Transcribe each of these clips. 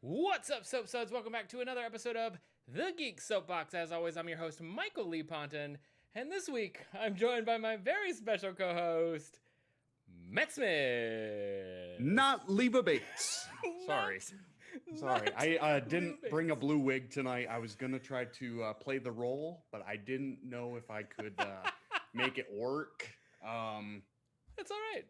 What's up, Soapsuds? Welcome back to another episode of the Geek Soapbox. As always, I'm your host, Michael Lee Ponton, and this week I'm joined by my very special co-host, Matt Smith. Not Leva Bates. Sorry. Sorry, I didn't bring a blue wig tonight. I was going to try to play the role, but I didn't know if I could make it work. That's all right.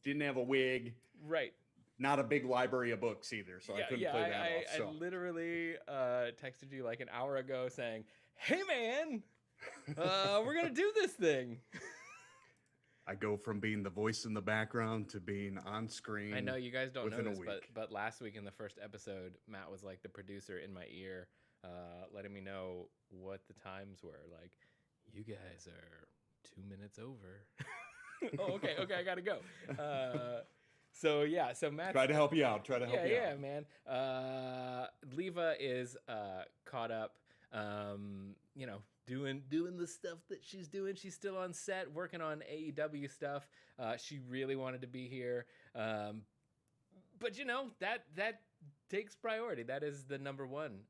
Didn't have a wig. Right. Not a big library of books either, so I couldn't play that off. So. I literally texted you like an hour ago saying, hey, man, we're going to do this thing. I go from being the voice in the background to being on screen. I know you guys don't know this, but last week in the first episode, Matt was like the producer in my ear, letting me know what the times were. Like, you guys are 2 minutes over. Oh, okay, I gotta go. So Matt try to help you out. Yeah, man. Leva is caught up. Doing the stuff that she's doing. She's still on set working on AEW stuff. She really wanted to be here, but that takes priority. That is the number one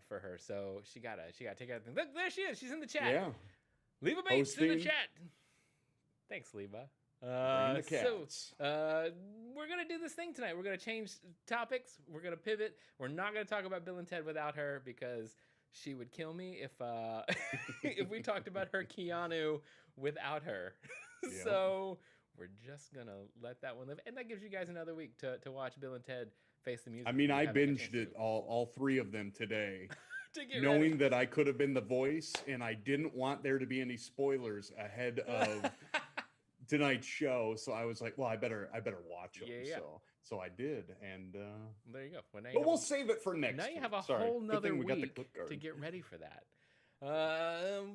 for her. So she gotta take everything. Look, there she is. She's in the chat. Yeah, Leva Bates in the chat. Thanks, Leva. So we're gonna do this thing tonight. We're gonna change topics. We're gonna pivot. We're not gonna talk about Bill and Ted without her because she would kill me if if we talked about her Keanu without her. Yeah. So we're just gonna let that one live, and that gives you guys another week to watch Bill and Ted Face the Music. I mean, I binged it all three of them today. Knowing ready. That I could have been the voice, and I didn't want there to be any spoilers ahead of tonight's show, so I was like, well, I better watch them. Yeah. So I did, and there you go. But we'll save it for next. Now you have a whole nother week to get ready for that.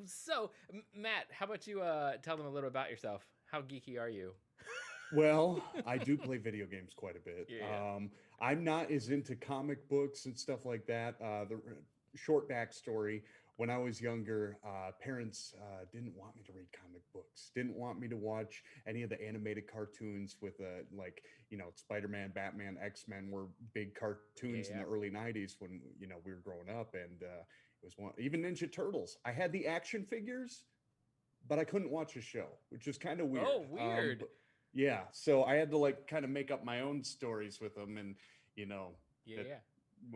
So Matt, how about you tell them a little about yourself? How geeky are you? Well, I do play video games quite a bit. Yeah. I'm not as into comic books and stuff like that. The short backstory. When I was younger, parents didn't want me to read comic books, didn't want me to watch any of the animated cartoons with Spider-Man, Batman, X-Men were big cartoons in the early 90s when, we were growing up. And it was even Ninja Turtles. I had the action figures, but I couldn't watch a show, which is kind of weird. Oh, weird. Yeah. So I had to kind of make up my own stories with them and,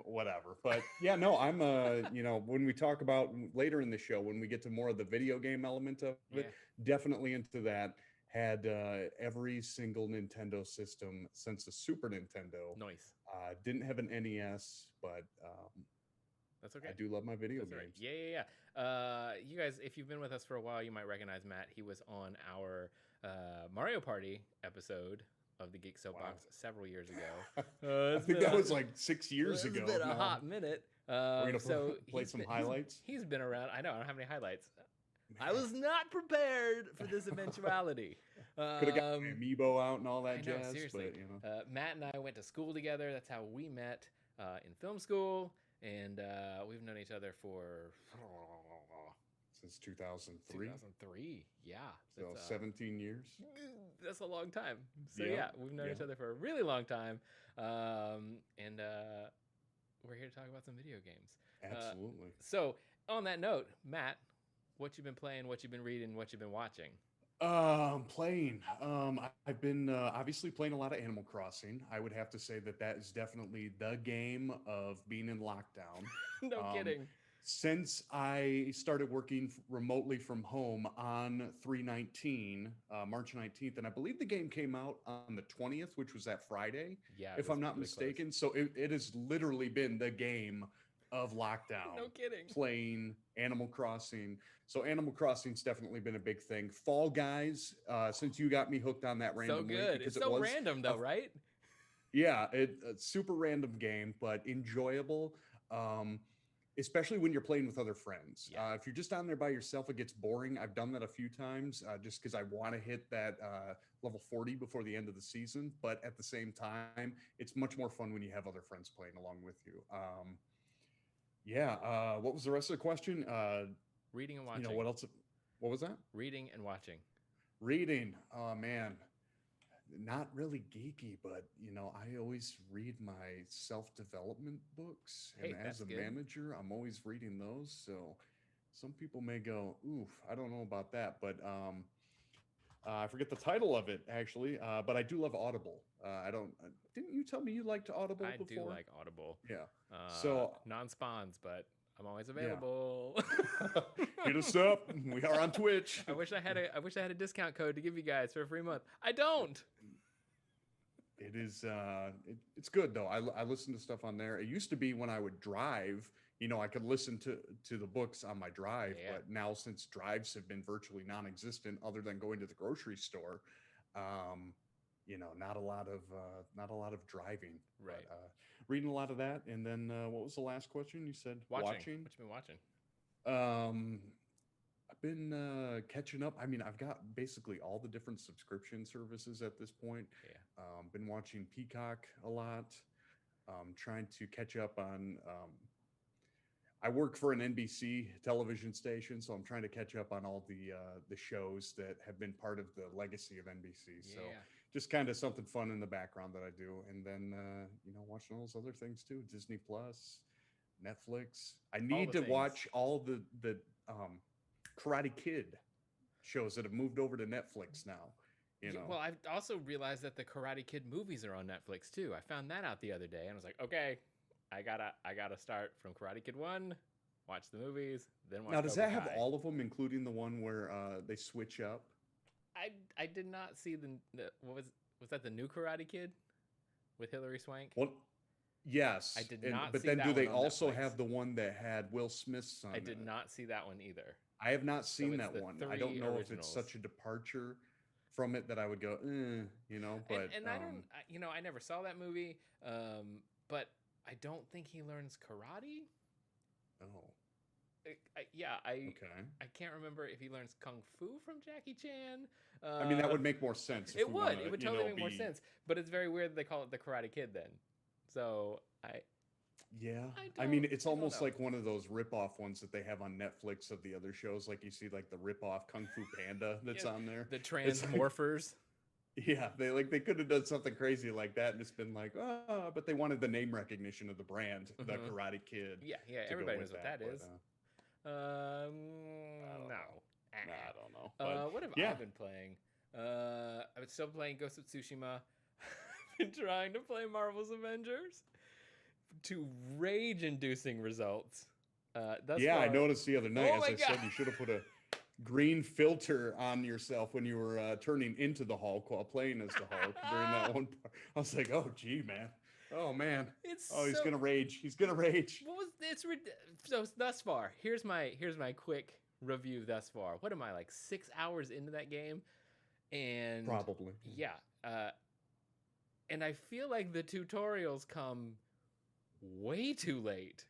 whatever. But yeah, no, I'm when we talk about later in the show, when we get to more of the video game element of it, definitely into that. Had every single Nintendo system since the Super Nintendo. Nice. Didn't have an NES, but that's okay. I do love my video games. Right. Yeah. You guys, if you've been with us for a while, you might recognize Matt. He was on our Mario Party episode of the Geek Soapbox several years ago. I think that was like 6 years ago. It's been a hot minute. We're gonna play some highlights. He's been around. I don't have any highlights. Man. I was not prepared for this eventuality. Could have got my amiibo out and all that jazz. Seriously. But, Matt and I went to school together. That's how we met in film school, and we've known each other for since 2003. 2003, yeah. So 17 years. That's a long time. So we've known each other for a really long time, and we're here to talk about some video games. Absolutely. So on that note, Matt, what you've been playing, what you've been reading, what you've been watching? Playing. I've been obviously playing a lot of Animal Crossing. I would have to say that is definitely the game of being in lockdown. No kidding. Since I started working remotely from home on 3/19, March 19th, and I believe the game came out on the 20th, which was that Friday, if I'm not mistaken. Close. So it has literally been the game of lockdown. No kidding. Playing Animal Crossing. So Animal Crossing's definitely been a big thing. Fall Guys, since you got me hooked on that randomly. So good. It's so random though, right? Yeah, it's a super random game, but enjoyable. Especially when you're playing with other friends. Yeah. If you're just on there by yourself, it gets boring. I've done that a few times just because I want to hit that level 40 before the end of the season. But at the same time, it's much more fun when you have other friends playing along with you. What was the rest of the question? Reading and watching. What else? What was that? Reading and watching. Reading. Oh, man. not really geeky, but I always read my self-development books, and Hey, as that's a good. manager, I'm always reading those. So some people may go, "Oof, I don't know about that," but I forget the title of it actually. But I do love Audible. I don't. Didn't you tell me you liked Audible I do before? like Audible. Yeah. So Non-spawns, but I'm always yeah, available. hit us up. We are on Twitch. I wish I had a discount code to give you guys for a free month. I don't. It is it's good though. I listen to stuff on there. It used to be when I would drive, I could listen to the books on my drive, Yeah. but now since drives have been virtually non-existent other than going to the grocery store, not a lot of driving. Right. But reading a lot of that. And then what was the last question? You said watching. What you been watching? I've been catching up. I mean, I've got basically all the different subscription services at this point. Yeah. Been watching Peacock a lot. Trying to catch up on. I work for an NBC television station, so I'm trying to catch up on all the shows that have been part of the legacy of NBC. So just kind of something fun in the background that I do, and then watching all those other things too: Disney Plus, Netflix. I need to watch all the Karate Kid shows that have moved over to Netflix now. Well, I've also realized that the Karate Kid movies are on Netflix too. I found that out the other day, and I was like, okay, I gotta start from Karate Kid 1, watch the movies, then watch. Now, does Cobra that have Kai. all of them, including the one where they switch up? I did not see the what was that, the new Karate Kid with Hilary Swank? Well, yes, I did not. But see then, that do they one on also Netflix. have the one that had Will Smith's son? I did not see that one either. I have not seen that one. I don't know originals. if it's such a departure from it that I would go, But and I don't, I never saw that movie, but I don't think he learns karate. Oh. I can't remember if he learns kung fu from Jackie Chan. I mean, that would make more sense. It would totally make more sense. But it's very weird that they call it the Karate Kid then. So I mean, it's almost like one of those rip-off ones that they have on Netflix of the other shows. Like you see, like the rip-off Kung Fu Panda that's on there. The Transmorphers. Yeah, they could have done something crazy like that, and it's been like, but they wanted the name recognition of the brand, the Karate Kid. Yeah, everybody knows what that is. I don't know. But, what have I been playing? I've been still playing Ghost of Tsushima. I've been trying to play Marvel's Avengers to rage-inducing results. I noticed the other night, as I said, you should have put a green filter on yourself when you were turning into the Hulk while playing as the Hulk during that one part. I was like, oh, gee, man. Oh, man. He's going to rage. He's going to rage. So thus far, here's my quick review thus far. What am I, like 6 hours into that game? And probably. Yeah. And I feel like the tutorials come way too late.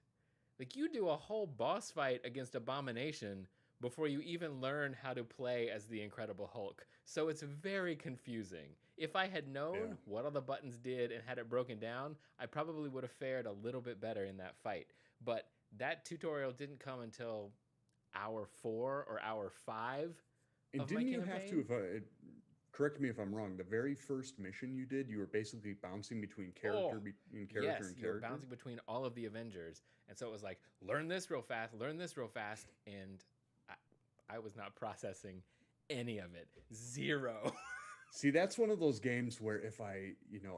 Like, you do a whole boss fight against Abomination before you even learn how to play as the Incredible Hulk. So it's very confusing. If I had known what all the buttons did and had it broken down, I probably would have fared a little bit better in that fight. But that tutorial didn't come until hour 4 or hour 5. And didn't you have to, correct me if I'm wrong, the very first mission you did, you were basically bouncing between character and character. You were bouncing between all of the Avengers. And so it was like, learn this real fast, and I was not processing any of it. Zero. See, that's one of those games where if I,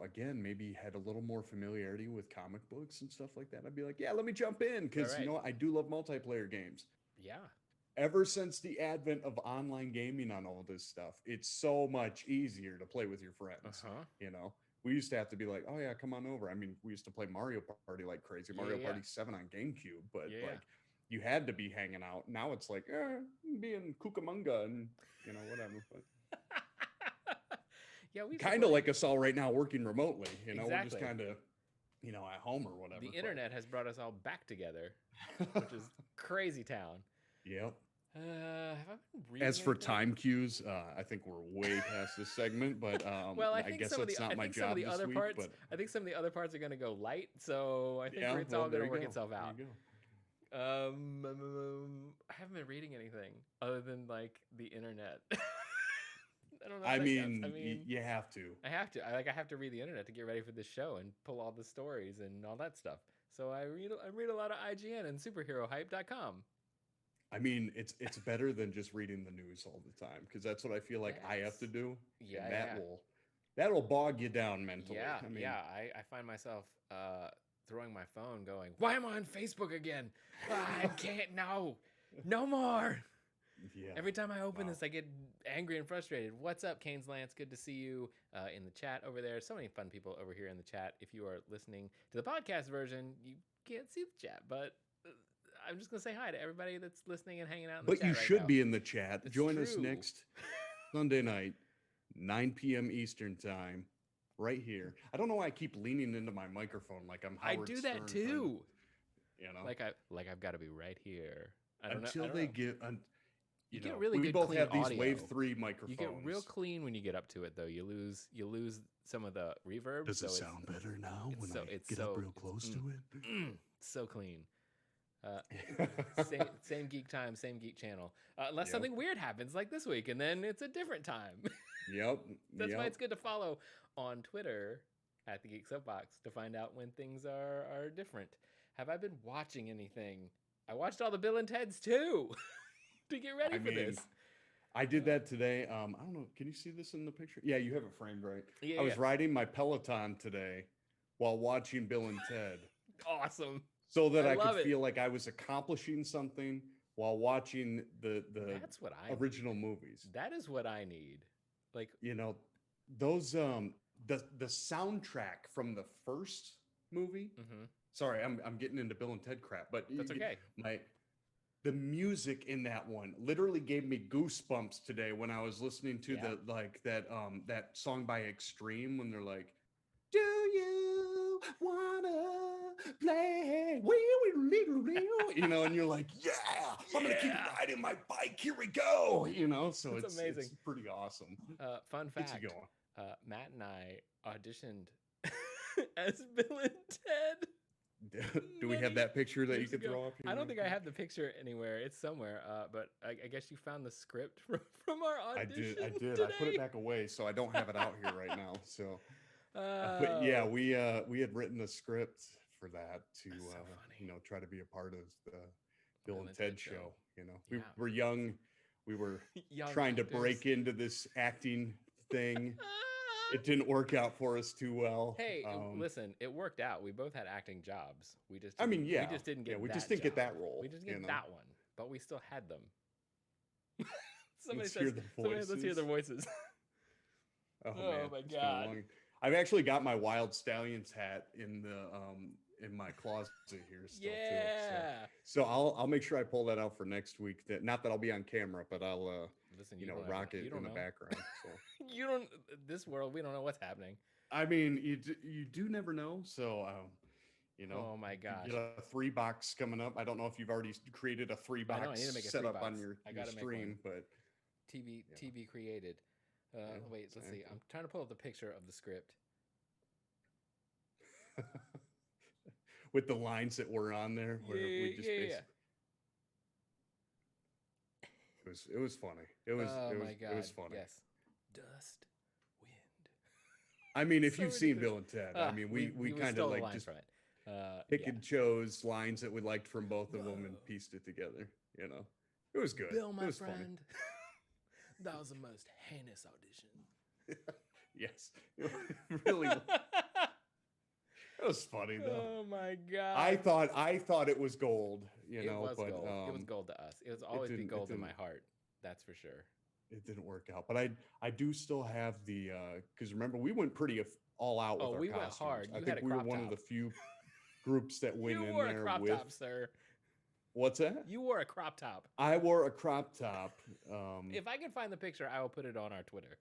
again, maybe had a little more familiarity with comic books and stuff like that, I'd be like, yeah, let me jump in, because, I do love multiplayer games. Yeah. Ever since the advent of online gaming on all this stuff, it's so much easier to play with your friends. We used to have to be like, oh, yeah, come on over. I mean, we used to play Mario Party like crazy, Mario Party 7 on GameCube, but like, you had to be hanging out. Now it's like, being Cucamonga and, whatever. But we kind of like us all right now working remotely. We're just kind of, at home or whatever. The internet has brought us all back together, which is crazy town. Yep. Have I been reading As for time cues, I think we're way past this segment, but well, I guess that's not my job this week. But I think some of the other parts are going to go light, so I think it's all going to work itself out. I haven't been reading anything other than like the internet. I don't know. I If that mean, counts. I mean, you have to. I have to. I have to read the internet to get ready for this show and pull all the stories and all that stuff. So I read a lot of IGN and superherohype.com. I mean, it's better than just reading the news all the time, because that's what I feel like I have to do. Yeah, and that'll bog you down mentally. Yeah, I mean, I find myself throwing my phone, going, "Why am I on Facebook again? I can't. No more." Yeah. Every time I open this, I get angry and frustrated. What's up, Canes Lance? Good to see you in the chat over there. So many fun people over here in the chat. If you are listening to the podcast version, you can't see the chat, but I'm just going to say hi to everybody that's listening and hanging out in the chat. But you right should now. be in the chat. It's Join true. us next Sunday night, 9 p.m. Eastern time, right here. I don't know why I keep leaning into my microphone like I'm Howard I do that Stern too. You know, like I've got to be right here. I don't until know. they get. You get really we good both clean have these audio. Wave 3 microphones. You get real clean when you get up to it, though. You lose some of the reverb. Does it sound better now when I get up real close to it? So clean. Same geek time, same geek channel. Unless something weird happens like this week, and then it's a different time. Yep. That's why it's good to follow on Twitter at the Geek Soapbox to find out when things are different. Have I been watching anything? I watched all the Bill and Ted's too. To get ready for this. I did that today. I don't know. Can you see this in the picture? Yeah, you have it framed right. Yeah, I was riding my Peloton today while watching Bill and Ted. Awesome. So that I could feel like I was accomplishing something while watching the That's what original movies. That is what I need. Like, those the soundtrack from the first movie. Mm-hmm. Sorry, I'm getting into Bill and Ted crap, but that's okay. The music in that one literally gave me goosebumps today when I was listening to that song by Extreme, when they're like, "Do you wanna play?" And you're like, "Yeah, I'm gonna keep riding my bike. Here we go." So it's amazing. It's pretty awesome. Fun fact: Matt and I auditioned as Bill and Ted. Do we have that picture that you could throw up here? I don't think I have the picture anywhere. It's somewhere, but I guess you found the script from our audition. I did. Today. I put it back away, so I don't have it out here right now. So, but yeah, we had written a script for that to try to be a part of the Bill and Ted show. We were young. We were trying to break into this acting thing. It didn't work out for us too well. Hey, listen, it worked out. We both had acting jobs. We just didn't we just didn't get get that role. We just didn't get that one, but we still had them. Somebody let's hear their voices. Oh man, my God. I've actually got my Wild Stallions hat in my closet here still too. So I'll make sure I pull that out for next week. Not that I'll be on camera, but I'll rock it in the background. So. You don't. This world, we don't know what's happening. I mean, you do never know. So oh my gosh, you get a 3-box coming up. I don't know if you've already created a 3-box I need to make a setup 3-box. on your stream, but TV created. Wait, let's see. I'm trying to pull up the picture of the script. With the lines that were on there, where we just basically. It was funny. It was funny. Yes. Dust, wind. I mean, if you've seen Bill and Ted, I mean, we kind of like just pick and chose lines that we liked from both of them and pieced it together. It was good. Bill, my was friend, funny. that was the most heinous audition. Yes, it really. It was funny though. Oh my God! I thought it was gold. It was gold. It was gold to us. It was always be gold in my heart. That's for sure. It didn't work out, but I do still have the because remember we went pretty all out with our we costumes. went hard. I think we were one of the few groups that went in there with. You wore a crop top, sir. What's that? You wore a crop top. I wore a crop top. If I can find the picture, I will put it on our Twitter.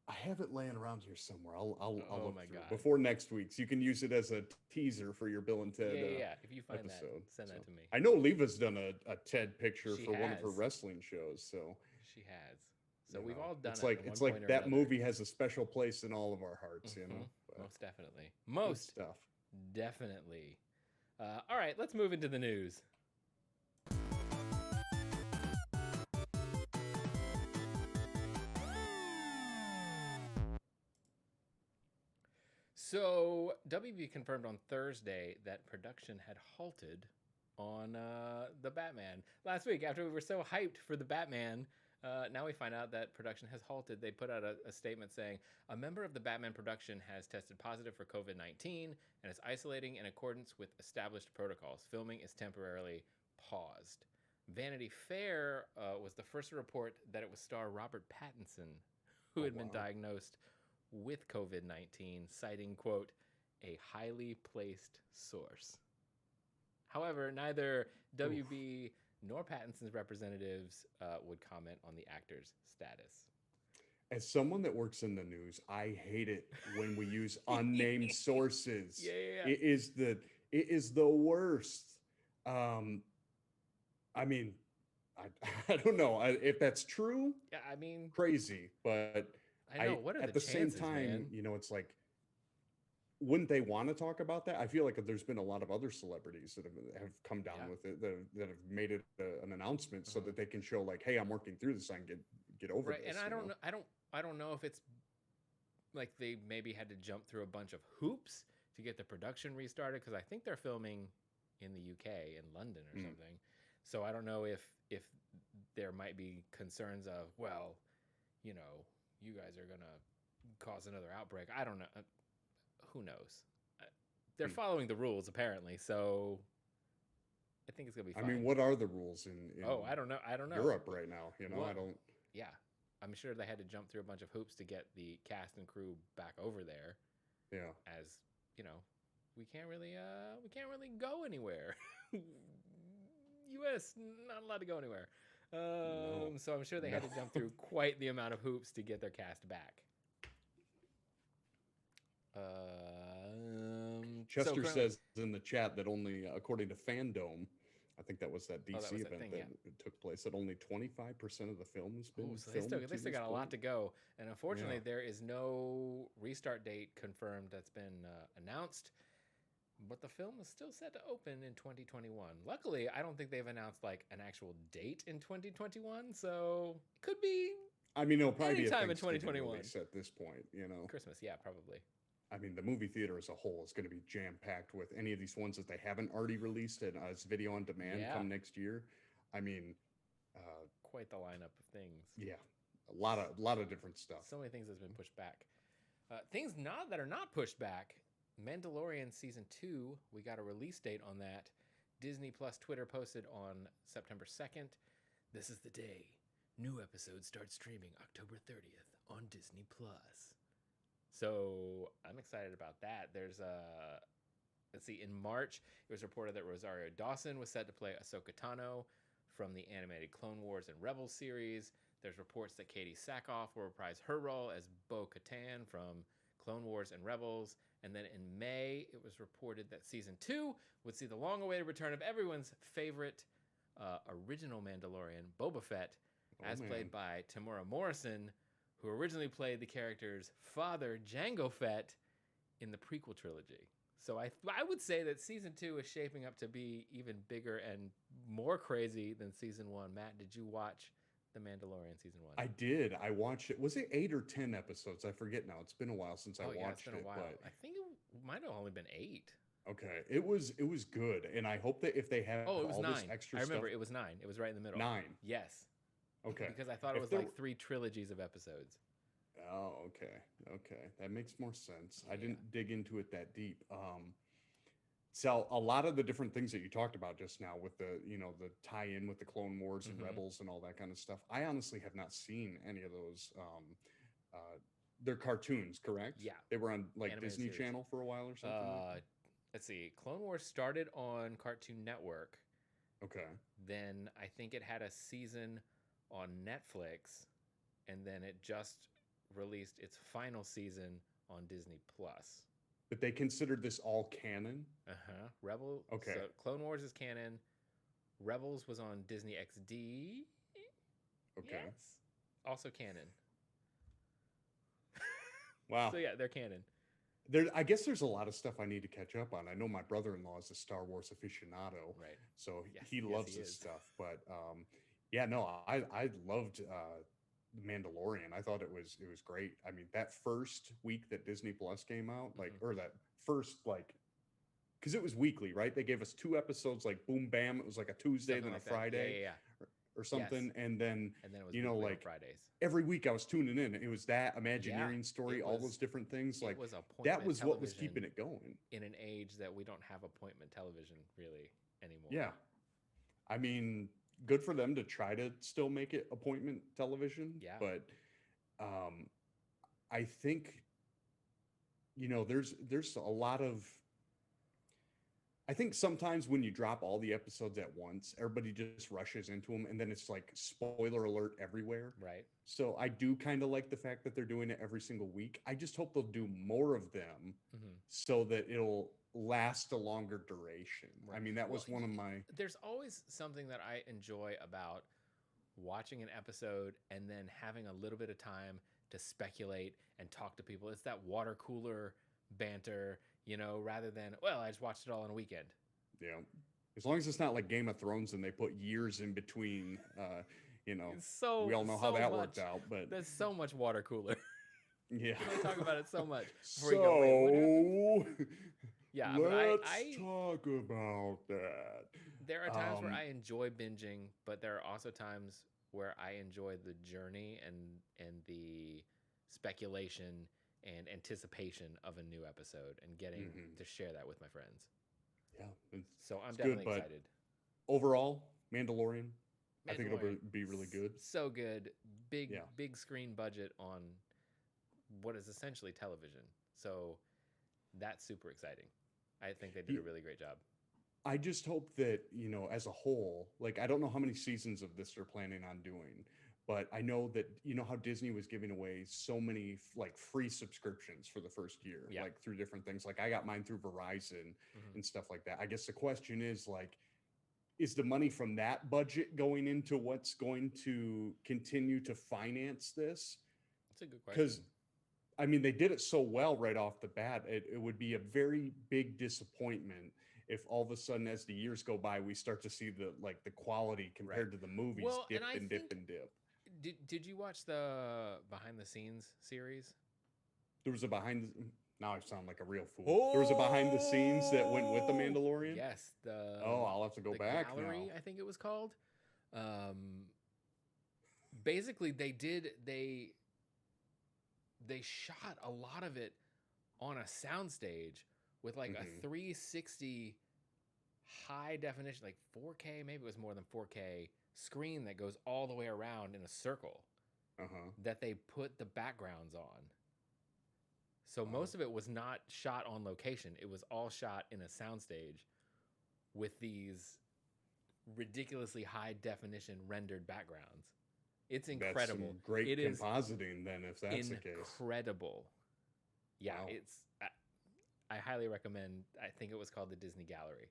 I have it laying around here somewhere. I'll look my through God. Before next week's. You can use it as a teaser for your Bill and Ted. Yeah. If you find episode. that, send that to me. I know Leva's done a Ted picture for one of her wrestling shows. So she has. So we've all done it. It's like that movie has a special place in all of our hearts. But most definitely. Most stuff. Definitely. All right, let's move into the news. So WB confirmed on Thursday that production had halted on the Batman. Last week, after we were so hyped for the Batman, now we find out that production has halted. They put out a statement saying, a member of the Batman production has tested positive for COVID-19 and is isolating in accordance with established protocols. Filming is temporarily paused. Vanity Fair was the first to report that it was star Robert Pattinson who had been diagnosed with COVID-19, citing, quote, a highly placed source. However, neither WB nor Pattinson's representatives would comment on the actor's status. As someone that works in the news, I hate it when we use unnamed sources. Yeah. It is the worst. I mean, I don't know if that's true. Yeah, I mean, crazy, but I know. What are at the chances, same time, man? you know, it's like, wouldn't they want to talk about that? I feel like there's been a lot of other celebrities that have come down with it, that have made it an announcement so that they can show like, hey, I'm working through this. I can get over this. And I don't know if it's like they maybe had to jump through a bunch of hoops to get the production restarted, because I think they're filming in the UK, in London or something. So I don't know if there might be concerns of, well, you know, you guys are gonna cause another outbreak. I don't know. Who knows? They're following the rules apparently, so I think it's gonna be fine. I mean, what are the rules in I don't know. Europe right now, you know. Well, I don't. Yeah, I'm sure they had to jump through a bunch of hoops to get the cast and crew back over there. Yeah. As you know, we can't really go anywhere. U.S. not allowed to go anywhere. No. So I'm sure they had to jump through quite the amount of hoops to get their cast back. Chester says in the chat that only, according to Fandom, I think that was that DC event that took place, that only 25% of the film has been filmed. They still got a lot to go. And unfortunately, there is no restart date confirmed that's been announced. But the film is still set to open in 2021. Luckily, I don't think they've announced like an actual date in 2021. So it could be. I mean, it'll probably be a time in Thanksgiving 2021 release at this point, you know. Christmas, yeah, probably. I mean, the movie theater as a whole is going to be jam-packed with any of these ones that they haven't already released as video on demand come next year. I mean, quite the lineup of things. Yeah, a lot of different stuff. So many things that's been pushed back. Things that are not pushed back. Mandalorian Season 2, we got a release date on that. Disney Plus Twitter posted on September 2nd. This is the day. New episodes start streaming October 30th on Disney Plus. So I'm excited about that. There's let's see, in March, it was reported that Rosario Dawson was set to play Ahsoka Tano from the animated Clone Wars and Rebels series. There's reports that Katie Sackhoff will reprise her role as Bo-Katan from Clone Wars and Rebels. And then in May, it was reported that Season 2 would see the long-awaited return of everyone's favorite original Mandalorian, Boba Fett, played by Tamora Morrison, who originally played the character's father, Jango Fett, in the prequel trilogy. So I would say that Season 2 is shaping up to be even bigger and more crazy than Season 1. Matt, did you watch The Mandalorian Season 1? I did. I watched it. Was it 8 or 10 episodes? I forget now. It's been a while since I watched it's been a while. But I think it might have only been 8. Okay, it was good, and I hope that if they have it was all 9. this extra I remember stuff, it was 9. It was right in the middle. 9. Yes. Okay. Because I thought it was like 3 trilogies of episodes. Oh, okay, that makes more sense. I didn't dig into it that deep. So a lot of the different things that you talked about just now with the the tie-in with the Clone Wars and Rebels and all that kind of stuff, I honestly have not seen any of those. They're cartoons, correct? Yeah, they were on like animated Disney series. Channel for a while or something. Let's see. Clone Wars started on Cartoon Network. Okay. Then I think it had a season on Netflix, and then it just released its final season on Disney Plus. But they considered this all canon? Okay. So Clone Wars is canon. Rebels was on Disney XD. Okay. Yes. Also canon. Wow. So yeah, they're canon. I guess there's a lot of stuff I need to catch up on. I know my brother-in-law is a Star Wars aficionado, right? So he loves this stuff. But I loved Mandalorian. I thought it was great. I mean, that first week that Disney Plus came out, like, or that first, like, because it was weekly, right? They gave us 2 episodes, like boom bam. It was like a Tuesday, Something then like a that. Friday, Yeah. or something, Yes. and then it was you know, weekly on like Fridays. every week I was tuning in. It was that Imagineering story, it all was- those different things. It Like was appointment that was what was television keeping it going. in an age that we don't have appointment television really anymore. Yeah, I mean, good for them to try to still make it appointment television. Yeah. But I think, you know, there's a lot of, I think sometimes when you drop all the episodes at once, everybody just rushes into them, and then it's like spoiler alert everywhere. Right. So I do kind of like the fact that they're doing it every single week. I just hope they'll do more of them so that it'll last a longer duration. Right. I mean, that was one of my... There's always something that I enjoy about watching an episode and then having a little bit of time to speculate and talk to people. It's that water cooler banter, you know, rather than, well, I just watched it all in a weekend. Yeah. As long as it's not like Game of Thrones and they put years in between, you know, So we all know how that worked out, but there's so much water cooler. yeah. We talk about it so much. So you go, wait, yeah, let's I talk about that. There are times where I enjoy binging, but there are also times where I enjoy the journey and the speculation and anticipation of a new episode and getting to share that with my friends. Yeah. So I'm definitely good, excited. Overall, Mandalorian, I think it'll be really good. So good. Big screen budget on what is essentially television. So that's super exciting. I think they did a really great job. I just hope that, you know, as a whole, like, I don't know how many seasons of this they're planning on doing, but I know that, you know, how Disney was giving away so many like free subscriptions for the first year, like through different things. Like I got mine through Verizon and stuff like that. I guess the question is, like, is the money from that budget going into what's going to continue to finance this? That's a good question. Because I mean, they did it so well right off the bat. It would be a very big disappointment if all of a sudden, as the years go by, we start to see the quality compared to the movies dip and dip. Did you watch the behind the scenes series? There was a now I sound like a real fool. There was a behind the scenes that went with the Mandalorian. Yes, I'll have to go back gallery, now. I think it was called. Basically, they shot a lot of it on a soundstage with like a 360 high definition, like 4K, maybe it was more than 4K screen that goes all the way around in a circle that they put the backgrounds on. So most of it was not shot on location. It was all shot in a soundstage with these ridiculously high definition rendered backgrounds. It's incredible. That's some great compositing then, if that's the case. Incredible. Yeah, it's... I highly recommend. I think it was called the Disney Gallery.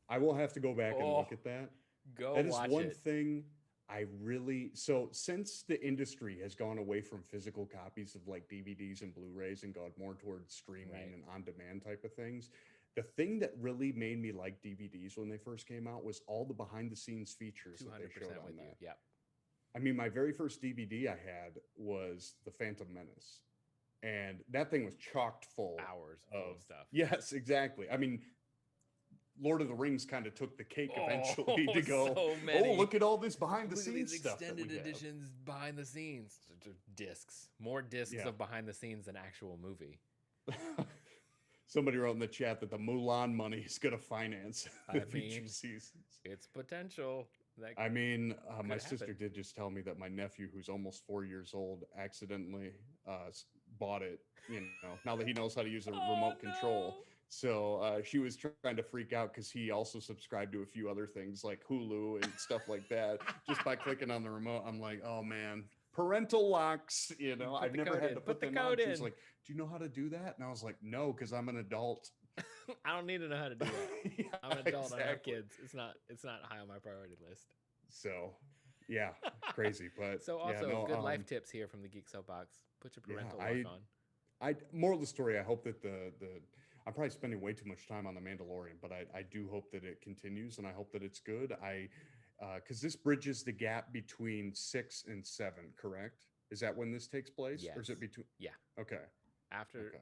I will have to go back and look at that. That is one thing I really... So since the industry has gone away from physical copies of like DVDs and Blu-rays and gone more towards streaming and on-demand type of things, the thing that really made me like DVDs when they first came out was all the behind-the-scenes features that they showed on that. Yep. I mean, my very first DVD I had was The Phantom Menace. And that thing was chocked full of stuff. Yes, exactly. I mean, Lord of the Rings kind of took the cake eventually to go, look at all this behind the scenes stuff. Extended editions behind the scenes. Discs. More discs of behind the scenes than actual movie. Somebody wrote in the chat that the Mulan money is going to finance the future seasons. It's potential. My sister did just tell me that my nephew, who's almost 4 years old, accidentally bought it, you know, now that he knows how to use a remote control. So she was trying to freak out because he also subscribed to a few other things like Hulu and stuff like that just by clicking on the remote. I'm like, oh man, parental locks, you know, I've never had to put them on. She's like, do you know how to do that? And I was like, no, because I'm an adult. I don't need to know how to do that. I'm an adult. I have kids. It's not high on my priority list. So yeah, crazy. But so also good life tips here from the Geek Soapbox. Put your parental lock on. Moral of the story, I hope that I'm probably spending way too much time on The Mandalorian, but I do hope that it continues, and I hope that it's good. Because this bridges the gap between 6 and 7, correct? Is that when this takes place? Yes. Or is it between? Yeah. Okay. After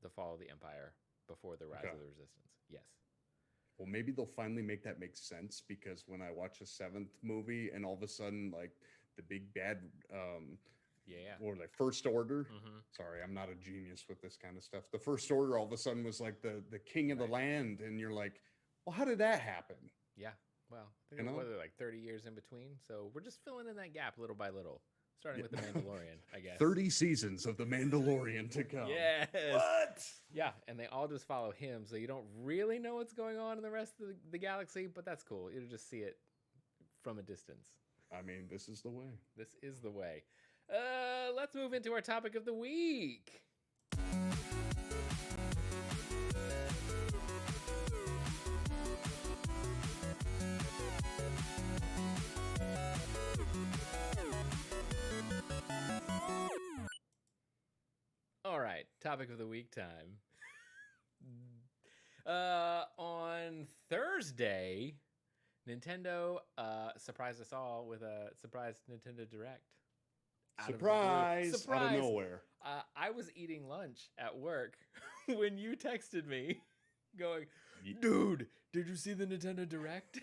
the fall of the Empire, before the rise of the Resistance. Yes. Well, maybe they'll finally make that make sense, because when I watch a 7th movie and all of a sudden, like, the big bad, or like First Order. Sorry, I'm not a genius with this kind of stuff. The First Order all of a sudden was like the king of the land, and you're like, well, how did that happen? Yeah. Well, I think what are they, like 30 years in between? So we're just filling in that gap little by little. Starting with The Mandalorian, I guess. 30 seasons of The Mandalorian to come. Yes. What? Yeah, and they all just follow him, so you don't really know what's going on in the rest of the galaxy, but that's cool. You'll just see it from a distance. I mean, this is the way. This is the way. Let's move into our topic of the week. All right, topic of the week time. On Thursday, Nintendo surprised us all with a surprise Nintendo Direct. Surprise! Out of nowhere. I was eating lunch at work when you texted me going, dude, did you see the Nintendo Direct?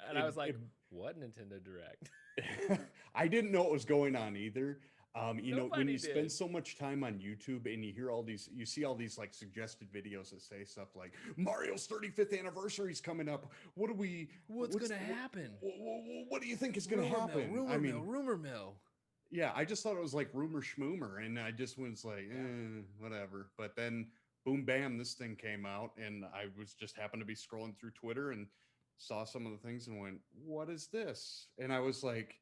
And I was like, what Nintendo Direct? I didn't know what was going on either. You know, when you did. spend so much time on YouTube and you hear all these, you see all these like suggested videos that say stuff like Mario's 35th anniversary is coming up. What's going to happen? What do you think is going to happen? Rumor mill. Yeah, I just thought it was like rumor schmoomer, and I just was like, whatever. But then, boom, bam, this thing came out, and I was just happened to be scrolling through Twitter and saw some of the things and went, what is this? And I was like,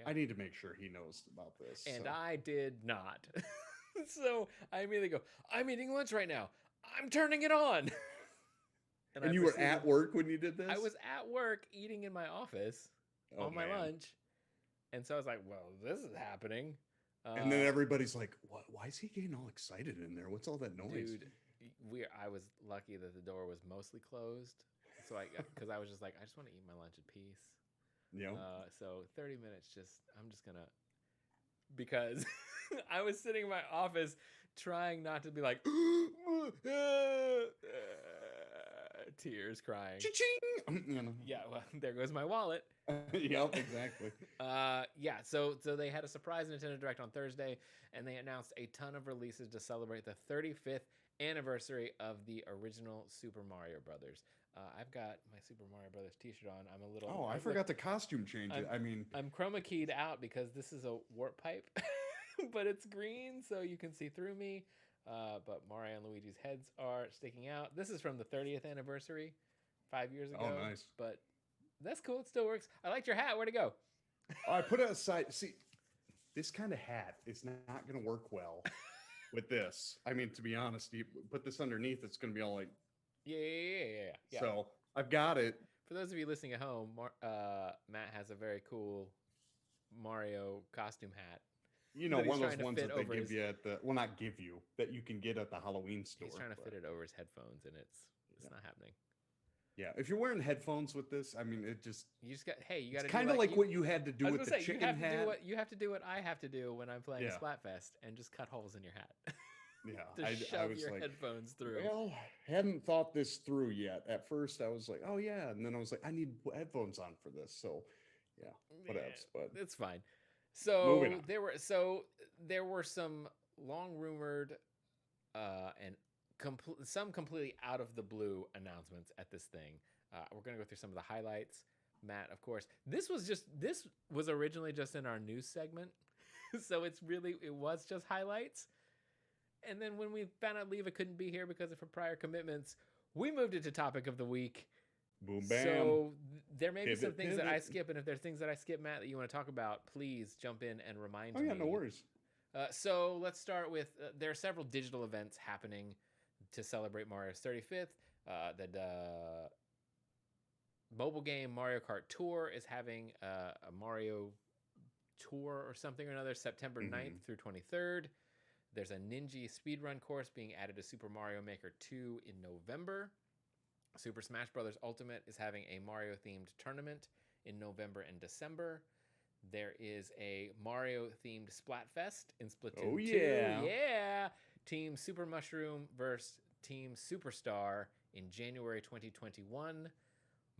I need to make sure he knows about this. And I did not. So I immediately go, I'm eating lunch right now. I'm turning it on. And you were at work when you did this? I was at work eating in my office on my lunch. And so I was like, well, this is happening. And then everybody's like, what? Why is he getting all excited in there? What's all that noise? Dude, I was lucky that the door was mostly closed. So because I was just like, I just want to eat my lunch in peace. Yeah. So 30 minutes, I'm just gonna, because I was sitting in my office trying not to be like, tears crying. Cha-ching! Yeah, well, there goes my wallet. Yep, exactly. Yeah, so they had a surprise Nintendo Direct on Thursday, and they announced a ton of releases to celebrate the 35th anniversary of the original Super Mario Brothers. I've got my Super Mario Brothers t-shirt on. I'm a little... Oh, I forgot the costume change. I'm chroma keyed out because this is a warp pipe, but it's green, so you can see through me. But Mario and Luigi's heads are sticking out. This is from the 30th anniversary, 5 years ago. Oh, nice. But that's cool. It still works. I liked your hat. Where'd it go? I put it aside. See, this kind of hat is not going to work well with this. I mean, to be honest, you put this underneath, it's going to be all like... Yeah. So I've got it. For those of you listening at home, Matt has a very cool Mario costume hat. You know, one of those ones that they give you at the, well, not give you, that you can get at the Halloween store. He's trying to fit it over his headphones, and it's not happening. Yeah, if you're wearing headphones with this, I mean, you got to kind of like what you had to do with the chicken hat. You have to do what I have to do when I'm playing Splatfest, and just cut holes in your hat. Yeah, I was your headphones through. Well, hadn't thought this through yet. At first, I was like, "Oh yeah," and then I was like, "I need headphones on for this." So, yeah, whatevs. But it's fine. So there were some long rumored and some completely out of the blue announcements at this thing. We're gonna go through some of the highlights. Matt, of course, this was originally just in our news segment, so it was just highlights. And then when we found out Leva couldn't be here because of her prior commitments, we moved it to topic of the week. Boom, bam. So there may be some things that I skip, and if there's things that I skip, Matt, that you want to talk about, please jump in and remind me. Oh, yeah, no worries. So let's start with, there are several digital events happening to celebrate Mario's 35th. The mobile game Mario Kart Tour is having a Mario Tour or something or another, September 9th through 23rd. There's a Ninja speedrun course being added to Super Mario Maker 2 in November. Super Smash Bros. Ultimate is having a Mario-themed tournament in November and December. There is a Mario-themed Splatfest in Splatoon Oh 2. yeah. Yeah. Team Super Mushroom versus Team Superstar in January 2021.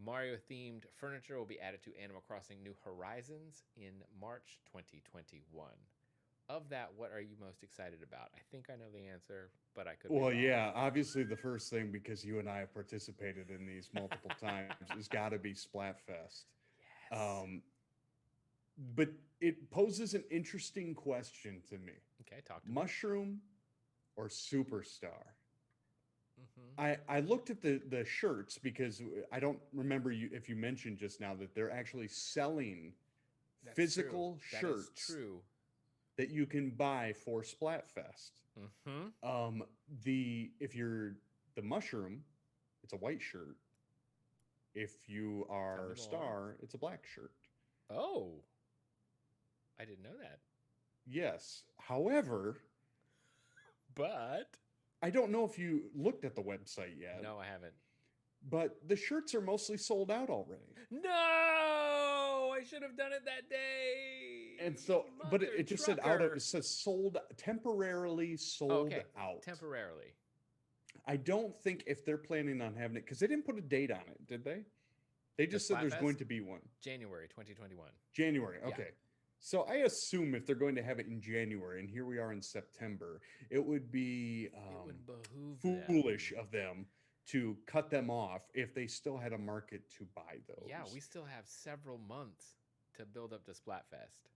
Mario-themed furniture will be added to Animal Crossing New Horizons in March 2021. Of that, what are you most excited about? I think I know the answer, but I could be Well, wrong. yeah, obviously the first thing, because you and I have participated in these multiple times, has got to be Splatfest. Yes. But it poses an interesting question to me. Okay, talk to me. Mushroom or Superstar? Mm-hmm. I looked at the shirts because I don't remember if you mentioned just now that they're actually selling That's physical true. shirts That is true. that you can buy for Splatfest. Mm-hmm. If you're the Mushroom, it's a white shirt. If you are Star, it's a black shirt. Oh, I didn't know that. Yes. However, but I don't know if you looked at the website yet. No, I haven't. But the shirts are mostly sold out already. No, I should have done it that day. And so, but it just said out. It says sold, temporarily sold out. Temporarily. I don't think if they're planning on having it, because they didn't put a date on it, did they? They just said there's going to be one. January 2021. January, okay. Yeah. So I assume if they're going to have it in January, and here we are in September, it would be it would behoove foolish of them to cut them off if they still had a market to buy those. Yeah, we still have several months to build up to Splatfest.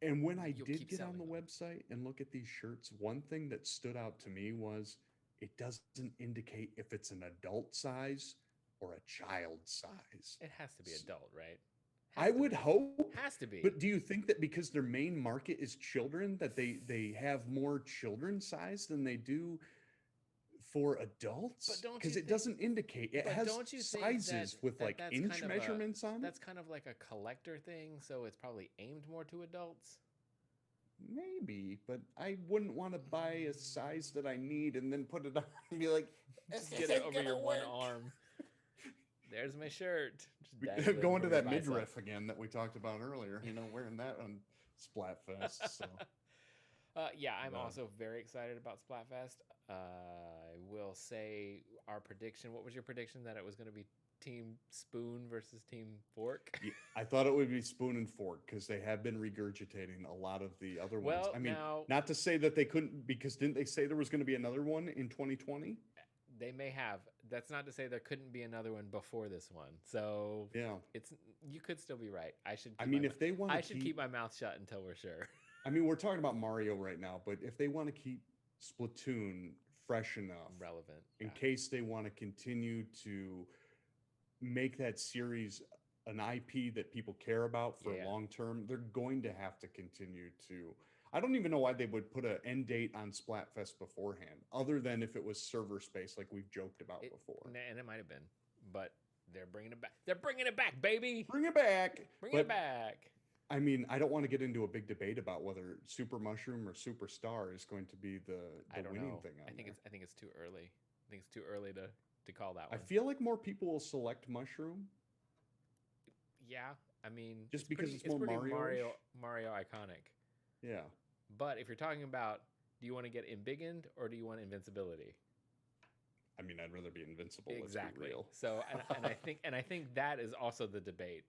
And when I did get on the website and look at these shirts, one thing that stood out to me was it doesn't indicate if it's an adult size or a child size. It has to be adult, right? I would hope. Has to be. But do you think that because their main market is children, that they have more children size than they do for adults? Because it doesn't indicate. It has sizes with like inch measurements on it. That's kind of like a collector thing, so it's probably aimed more to adults. Maybe, but I wouldn't want to buy a size that I need and then put it on and be like, just get it over your one arm. There's my shirt. Going to that midriff again that we talked about earlier, wearing that on Splatfest. So. Yeah, I'm also very excited about Splatfest. I will say our prediction. What was your prediction? That it was going to be Team Spoon versus Team Fork? Yeah, I thought it would be Spoon and Fork because they have been regurgitating a lot of the other ones. I mean, not to say that they couldn't, because didn't they say there was going to be another one in 2020? They may have. That's not to say there couldn't be another one before this one. So yeah, you could still be right. I should keep my mouth shut until we're sure. I mean, we're talking about Mario right now, but if they want to keep Splatoon fresh enough, relevant, in case they want to continue to make that series an IP that people care about for long term, they're going to have to continue to. I don't even know why they would put an end date on Splatfest beforehand, other than if it was server space, like we've joked about before. And it might have been, but they're bringing it back. They're bringing it back, baby. Bring it back. Bring it back. I mean, I don't want to get into a big debate about whether Super Mushroom or Superstar is going to be the winning thing. I think it's too early. I think it's too early to call that one. I feel like more people will select Mushroom. Yeah, I mean, just because it's more Mario iconic. Yeah. But if you're talking about, do you want to get embiggened or do you want invincibility? I mean, I'd rather be invincible. Exactly. Let's be real. So, and I think that is also the debate.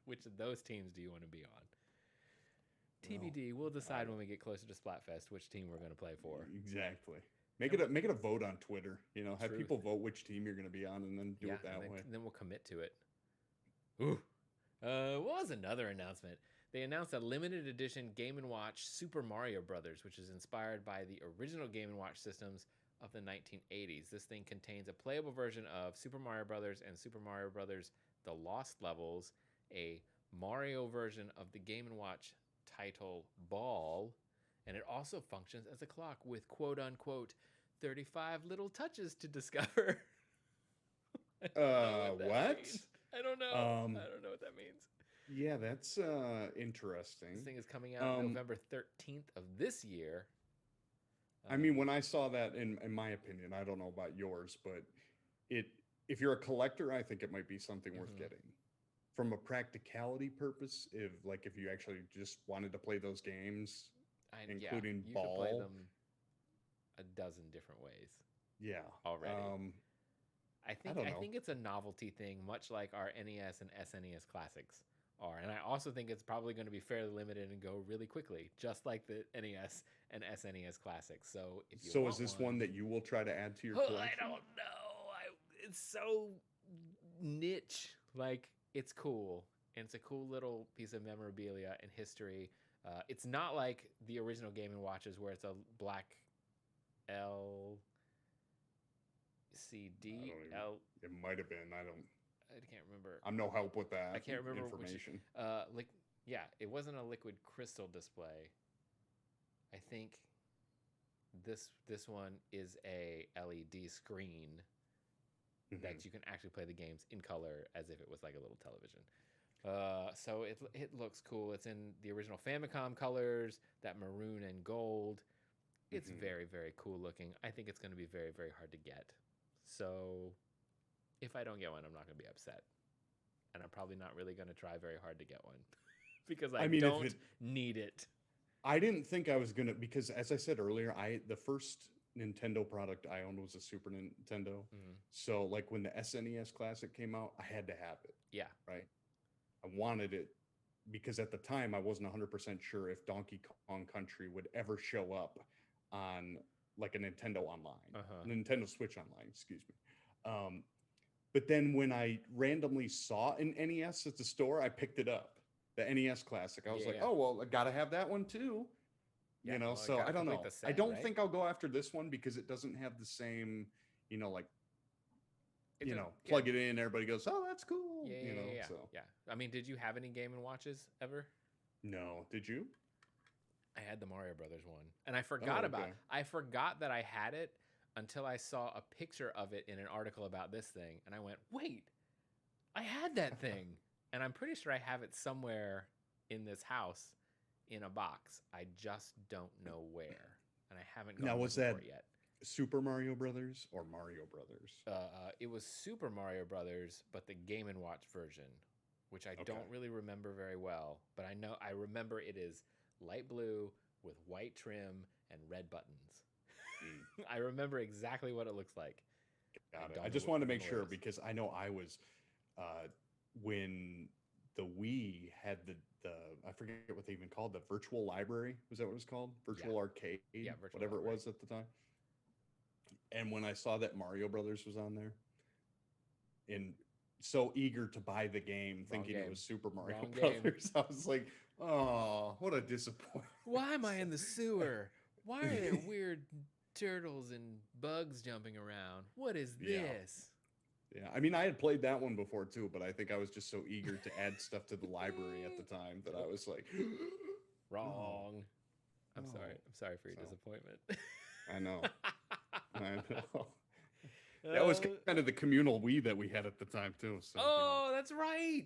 Which of those teams do you want to be on? TBD. We'll decide when we get closer to Splatfest which team we're going to play for. Exactly. Make it a vote on Twitter. Have people vote which team you're going to be on, and then do it that way. And then we'll commit to it. Ooh. What was another announcement? They announced a limited edition Game & Watch Super Mario Brothers, which is inspired by the original Game & Watch systems of the 1980s. This thing contains a playable version of Super Mario Brothers and Super Mario Brothers The Lost Levels, a Mario version of the Game & Watch title Ball, and it also functions as a clock with quote-unquote 35 little touches to discover. What? I don't know. I don't know what that means. Yeah, that's interesting. This thing is coming out November 13th of this year. I mean, when I saw that, in my opinion, I don't know about yours, but if you're a collector, I think it might be something worth getting. from a practicality purpose, if you actually just wanted to play those games, including you ball, could play them a dozen different ways. Yeah. Already. I don't know. think it's a novelty thing, much like our NES and SNES classics are. And I also think it's probably going to be fairly limited and go really quickly, just like the NES and SNES classics. So if you So want is this one that you will try to add to your I collection? don't know. It's so niche. Like, it's cool. And it's a cool little piece of memorabilia and history. It's not like the original Game & Watches where it's a black LCD. It might have been. I can't remember. I'm no help with that. I can't remember information. It wasn't a liquid crystal display. I think this one is a LED screen that you can actually play the games in color as if it was like a little television. So it looks cool. It's in the original Famicom colors, that maroon and gold. It's very, very cool looking. I think it's going to be very, very hard to get. So if I don't get one, I'm not going to be upset. And I'm probably not really going to try very hard to get one because I don't need it. I didn't think I was going to, because as I said earlier, the first Nintendo product I owned was a Super Nintendo. So like when the SNES Classic came out, I had to have it. Yeah. Right. I wanted it because at the time I wasn't 100% sure if Donkey Kong Country would ever show up on like a Nintendo Online, Nintendo Switch Online, excuse me. But then when I randomly saw an NES at the store, I picked it up, the NES Classic. I was like, oh, well, I got to have that one too. Yeah, So I don't know. I don't think I'll go after this one because it doesn't have the same, plug it in. Everybody goes, oh, that's cool. Yeah. So. Yeah. I mean, did you have any Game & Watches ever? No. Did you? I had the Mario Brothers one, and I forgot about it. I forgot that I had it until I saw a picture of it in an article about this thing, and I went, wait, I had that thing. And I'm pretty sure I have it somewhere in this house in a box. I just don't know where, and I haven't gone looking for it yet. Super Mario Brothers or Mario Brothers? It was Super Mario Brothers, but the Game & Watch version, which I don't really remember very well, but I remember it is light blue with white trim and red buttons. I remember exactly what it looks like. Got it. I just wanted to make sure because I know I was when the Wii had the I forget what they even called, the virtual library. Was that what it was called? Virtual arcade, whatever it was at the time. And when I saw that Mario Brothers was on there, and so eager to buy the game, thinking it was Super Mario Brothers, I was like, oh, what a disappointment. Why am I in the sewer? Why are there weird turtles and bugs jumping around? What is this? Yeah, I mean, I had played that one before too, but I think I was just so eager to add stuff to the library at the time that I was like, wrong. I'm sorry. I'm sorry for your disappointment. I know. That was kind of the communal Wii that we had at the time too. So, that's right.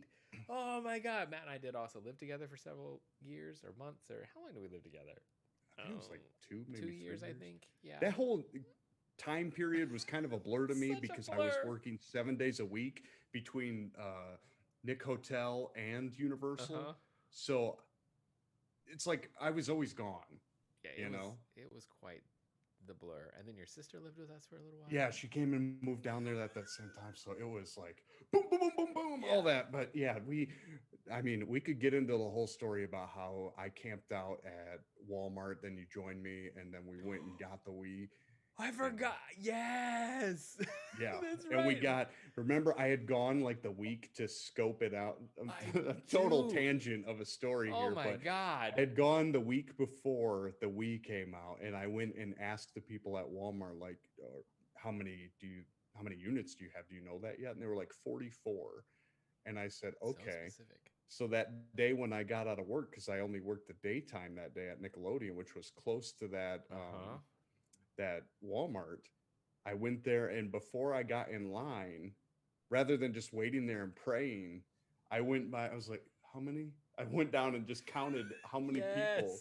Oh my God, Matt and I did also live together for several years or months, or how long did we live together? I think it was like 2 years, I think. Yeah. That whole time period was kind of a blur to me because I was working 7 days a week between Nick Hotel and Universal. So it's like I was always gone. Yeah, it was quite the blur. And then your sister lived with us for a little while. Yeah, she came and moved down there at that same time. So it was like boom, boom, boom, boom, boom, all that. But yeah, we could get into the whole story about how I camped out at Walmart, then you joined me, and then we went and got the Wii. I forgot. Yes. Yeah. That's and right. remember I had gone like the week to scope it out. A total tangent of a story here. Oh my God. I had gone the week before the Wii came out, and I went and asked the people at Walmart, like, how many units do you have? Do you know that yet? And they were like 44. And I said, okay. So that day when I got out of work, because I only worked the daytime that day at Nickelodeon, which was close to that that Walmart, I went there, and before I got in line, rather than just waiting there and praying, I went by, I was like, how many? I went down and just counted how many people.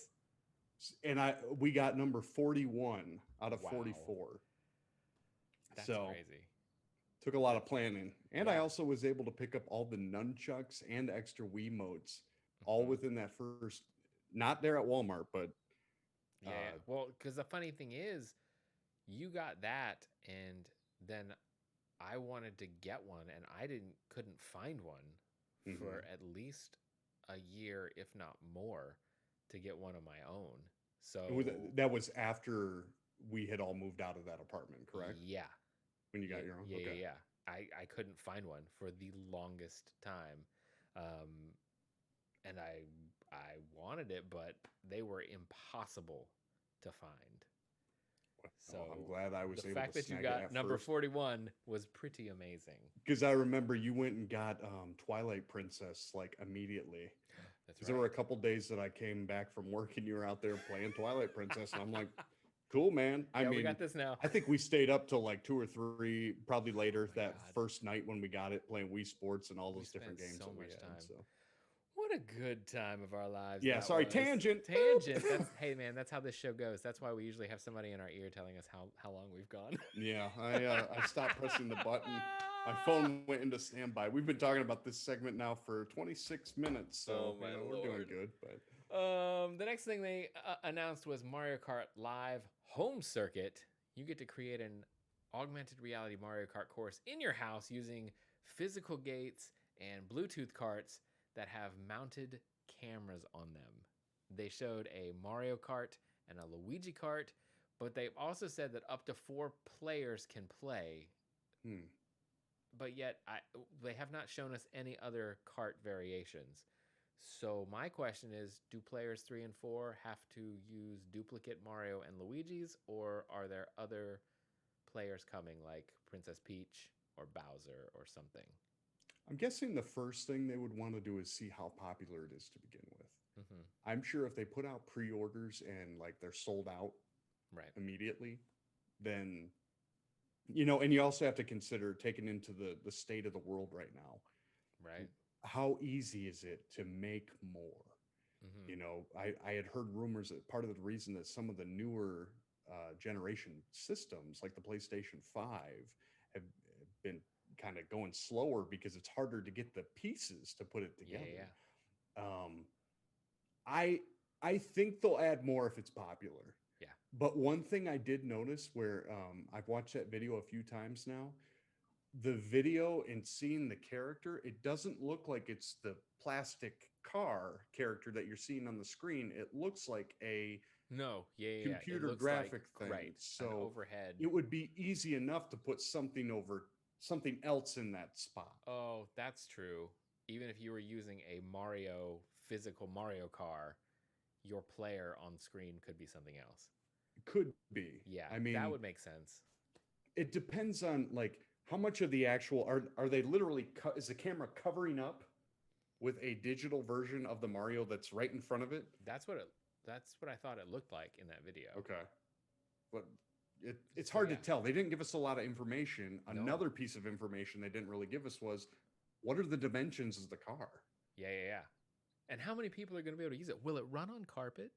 And we got number 41 out of 44. That's crazy. Took a lot of planning. And I Yeah. also was able to pick up all the nunchucks and extra Wiimotes all within that first, not there at Walmart, but Yeah. Well, because the funny thing is, you got that, and then I wanted to get one, and I couldn't find one for at least a year, if not more, to get one of my own. So that was after we had all moved out of that apartment, correct? yeah, When you got your own? Okay. yeah. I couldn't find one for the longest time, and I wanted it, but they were impossible to find. So I'm glad I was the able fact to that you snag got it at number first. 41 was pretty amazing. Because I remember you went and got Twilight Princess like immediately. That's There were a couple days that I came back from work and you were out there playing Twilight Princess, and I'm like, cool, man. I mean, we got this now. I think we stayed up till like 2 or 3, probably later that first night when we got it, playing Wii Sports and all those different games that we had. So. What a good time of our lives. Yeah, sorry, was. tangent. Hey, man, that's how this show goes. That's why we usually have somebody in our ear telling us how long we've gone. Yeah, I stopped pressing the button. My phone went into standby. We've been talking about this segment now for 26 minutes, so we're doing good. But the next thing they announced was Mario Kart Live Home Circuit. You get to create an augmented reality Mario Kart course in your house using physical gates and Bluetooth carts that have mounted cameras on them. They showed a Mario Kart and a Luigi Kart, but they've also said that up to 4 players can play. But yet, they have not shown us any other kart variations. So my question is, do players 3 and 4 have to use duplicate Mario and Luigi's, or are there other players coming like Princess Peach or Bowser or something? I'm guessing the first thing they would want to do is see how popular it is to begin with. I'm sure if they put out pre-orders and like they're sold out immediately, then, and you also have to consider taking into the state of the world right now. Right. How easy is it to make more? I had heard rumors that part of the reason that some of the newer generation systems like the PlayStation 5 have been kind of going slower because it's harder to get the pieces to put it together. I think they'll add more if it's popular. Yeah. But one thing I did notice where I've watched that video a few times now, the video and seeing the character, it doesn't look like it's the plastic car character that you're seeing on the screen. It looks like a computer graphic thing. Right. So overhead. It would be easy enough to put something over something else in that spot. Oh, that's true. Even if you were using a physical Mario car, your player on screen could be something else. It could be. Yeah, I mean, that would make sense. It depends on like how much of the actual are they literally is the camera covering up with a digital version of the Mario that's right in front of it? That's what I thought it looked like in that video. Okay. But it's hard to tell. They didn't give us a lot of information. No. Another piece of information they didn't really give us was, what are the dimensions of the car? Yeah. And how many people are going to be able to use it? Will it run on carpet?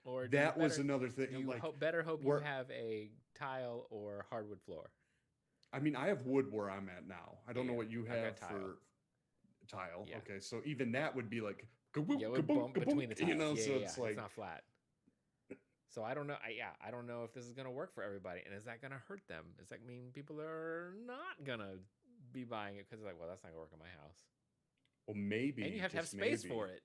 Or that was another thing. You better hope you have a tile or hardwood floor. I mean, I have wood where I'm at now. I don't know what you have for tile. Yeah. Okay, so even that would be like bump between the tiles. So it's like it's not flat. So I don't know. I don't know if this is going to work for everybody. And is that going to hurt them? Does that mean people are not going to be buying it because they're like, well, that's not going to work in my house? Well, maybe. And you have to have space for it.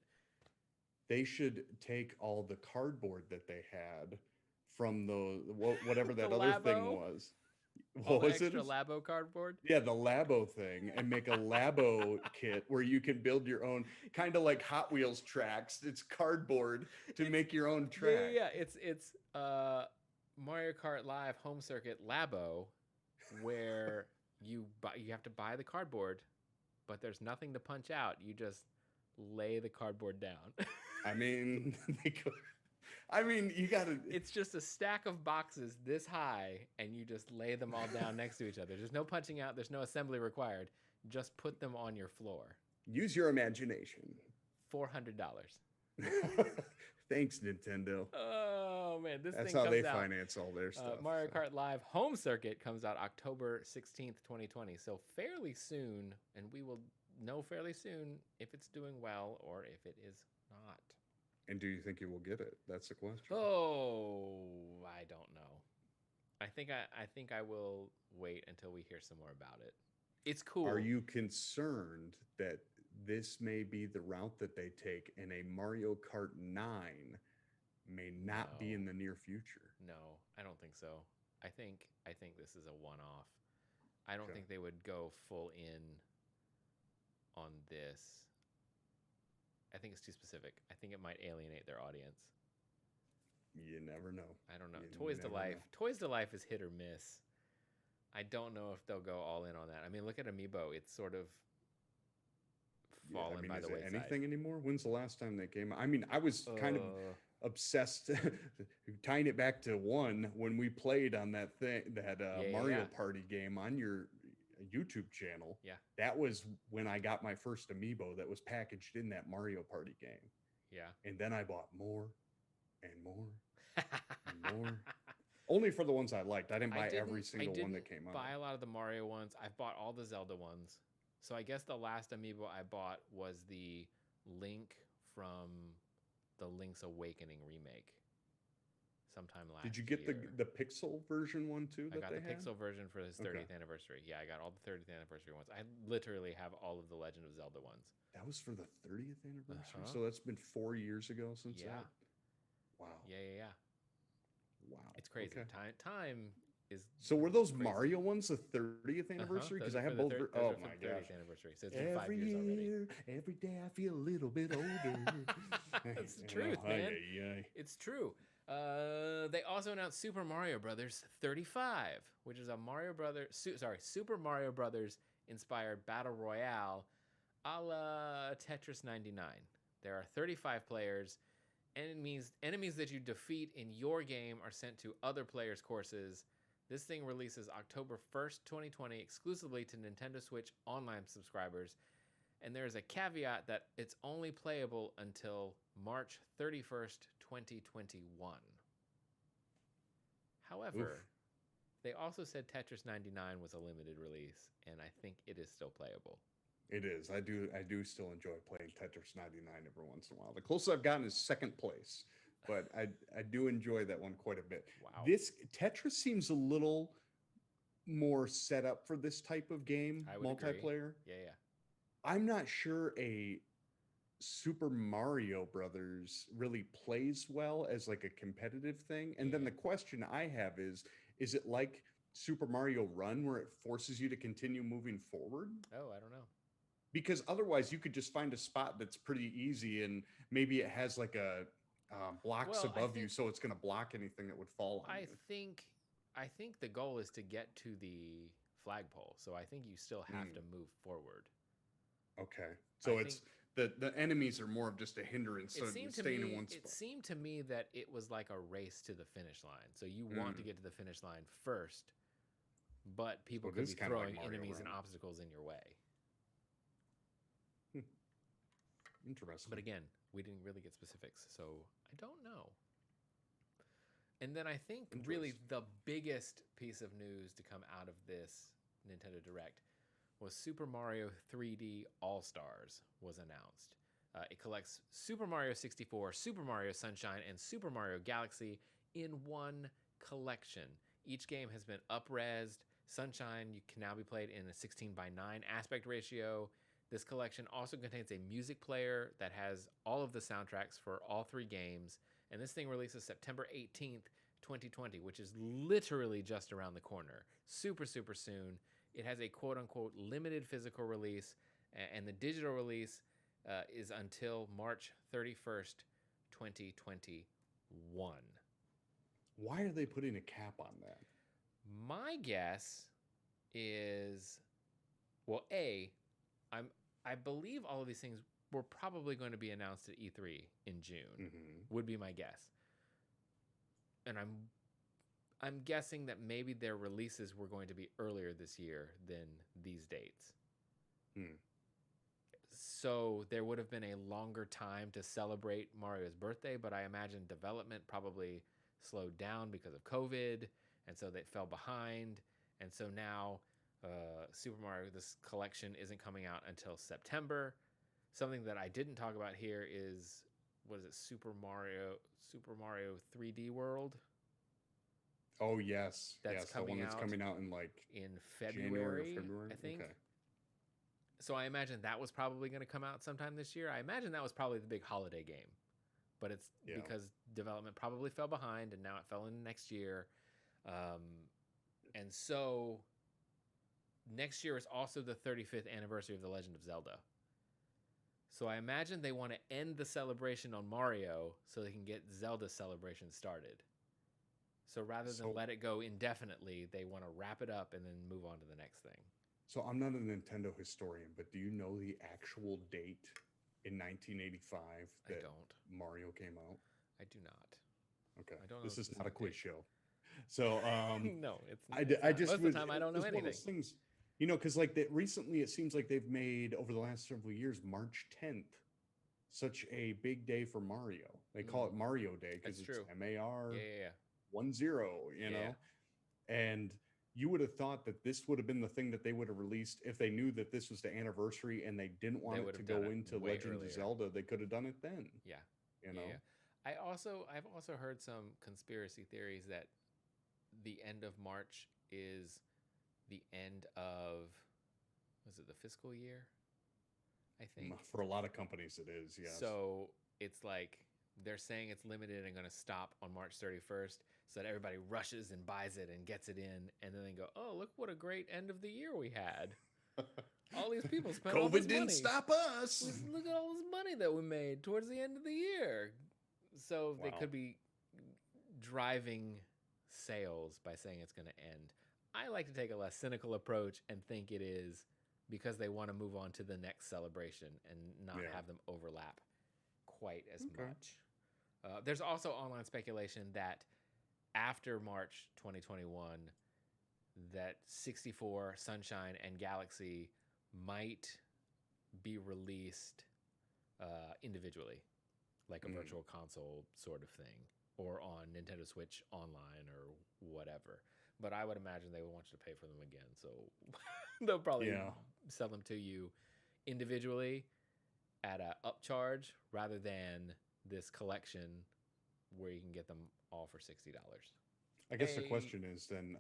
They should take all the cardboard that they had from whatever that other thing was. What was it? Labo cardboard? Yeah, the Labo thing, and make a Labo kit where you can build your own, kind of like Hot Wheels tracks. It's cardboard to make your own track. Yeah. It's Mario Kart Live Home Circuit Labo, where you have to buy the cardboard, but there's nothing to punch out. You just lay the cardboard down. I mean, you gotta. It's just a stack of boxes this high, and you just lay them all down next to each other. There's no punching out. There's no assembly required. Just put them on your floor. Use your imagination. $400. Thanks, Nintendo. Oh Oh man, this That's thing how comes they out. finance all their stuff. Mario Kart Live Home Circuit comes out October 16th, 2020. So fairly soon, and we will know fairly soon if it's doing well or if it is not. And do you think you will get it? That's the question. Oh, I don't know. I think I will wait until we hear some more about it. It's cool. Are you concerned that this may be the route that they take and a Mario Kart 9 may not be in the near future? No, I don't think so. I think this is a one-off. I don't think they would go full in on this. I think it's too specific. I think it might alienate their audience. You never know. I don't know. Toys to Life. Toys to Life is hit or miss. I don't know if they'll go all in on that. I mean, look at Amiibo. It's sort of fallen by the wayside. Anything anymore? When's the last time they came? I mean, I was kind of obsessed, tying it back to one when we played on that Mario Party game on your YouTube channel. Yeah, that was when I got my first Amiibo that was packaged in that Mario Party game. Yeah, and then I bought more and more and more. Only for the ones I liked. I didn't buy every single one that came out. Buy a lot of the Mario ones. I've bought all the Zelda ones. So I guess the last Amiibo I bought was the Link from the Link's Awakening remake. Sometime last year. Did you get the Pixel version one too? I got the Pixel version for his 30th anniversary. Yeah, I got all the 30th anniversary ones. I literally have all of the Legend of Zelda ones. That was for the 30th anniversary? So that's been 4 years ago since that? Wow. Yeah. Wow. It's crazy. Okay. Time is. So were those crazy. Mario ones the 30th anniversary? Because I have both. Oh my gosh! 30th anniversary. So it's been 5 years already. Every day I feel a little bit older. That's the truth, man. It's true. They also announced Super Mario Brothers 35, which is a Super Mario Brothers inspired battle royale, a la Tetris 99. There are 35 players. Enemies that you defeat in your game are sent to other players' courses. This thing releases October 1st, 2020, exclusively to Nintendo Switch Online subscribers. And there is a caveat that it's only playable until March 31st, 2021. However, they also said Tetris 99 was a limited release, and I think it is still playable. It is. I do still enjoy playing Tetris 99 every once in a while. The closest I've gotten is second place, but I do enjoy that one quite a bit. Wow. This Tetris seems a little more set up for this type of game, multiplayer. Agree. Yeah. I'm not sure a Super Mario Brothers really plays well as like a competitive thing. And then the question I have is it like Super Mario Run where it forces you to continue moving forward? Oh, I don't know. Because otherwise you could just find a spot that's pretty easy and maybe it has like a blocks above you, so it's going to block anything that would fall on you. I think the goal is to get to the flagpole, so I think you still have to move forward. Okay, so it's the enemies are more of just a hindrance, so staying in one spot. It seemed to me that it was like a race to the finish line, so you want to get to the finish line first, but people could be throwing enemies and obstacles in your way. Interesting. But again, we didn't really get specifics, so I don't know. And then I think really the biggest piece of news to come out of this Nintendo Direct was Super Mario 3D All-Stars was announced. It collects Super Mario 64, Super Mario Sunshine, and Super Mario Galaxy in one collection. Each game has been up-resed. Sunshine can now be played in a 16:9 aspect ratio. This collection also contains a music player that has all of the soundtracks for all 3 games. And this thing releases September 18th, 2020, which is literally just around the corner. Super, super soon. It has a quote-unquote limited physical release, and the digital release is until March 31st, 2021. Why are they putting a cap on that? My guess is, I believe all of these things were probably going to be announced at E3 in June, would be my guess. And I'm guessing that maybe their releases were going to be earlier this year than these dates. So there would have been a longer time to celebrate Mario's birthday, but I imagine development probably slowed down because of COVID, and so they fell behind. And so now Super Mario, this collection, isn't coming out until September. Something that I didn't talk about here is, what is it, Super Mario 3D World? Oh yes, that's the one that's coming out in like in January or February, February. I think. Okay. So I imagine that was probably going to come out sometime this year. I imagine that was probably the big holiday game, but it's because development probably fell behind, and now it fell into next year. And so next year is also the 35th anniversary of The Legend of Zelda. So I imagine they want to end the celebration on Mario so they can get Zelda's celebration started. So rather than let it go indefinitely, they want to wrap it up and then move on to the next thing. So I'm not a Nintendo historian, but do you know the actual date in 1985 that Mario came out? I do not. Okay. I don't know. This is not a quiz show. So no, it's not. I just most of the time I don't know anything. One of those things, you know, because like recently it seems like they've made over the last several years March 10th such a big day for Mario. They call it Mario Day because it's MAR 10, you know, and you would have thought that this would have been the thing that they would have released if they knew that this was the anniversary and they didn't want it to go into Legend of Zelda. They could have done it then. Yeah, you know. I've also heard some conspiracy theories that the end of March is the end of, was it the fiscal year? I think for a lot of companies it is. Yes. So it's like they're saying it's limited and going to stop on March 31st, so that everybody rushes and buys it and gets it in, and then they go, "Oh, look what a great end of the year we had! All these people spent all this money. COVID didn't stop us. Look at all this money that we made towards the end of the year." So they could be driving sales by saying it's going to end. I like to take a less cynical approach and think it is because they want to move on to the next celebration and not have them overlap quite as much. There's also online speculation that after March 2021, that 64, Sunshine, and Galaxy might be released individually, like a virtual console sort of thing, or on Nintendo Switch Online or whatever. But I would imagine they would want you to pay for them again, so they'll probably sell them to you individually at an upcharge rather than this collection where you can get them all for $60. I guess the question is then,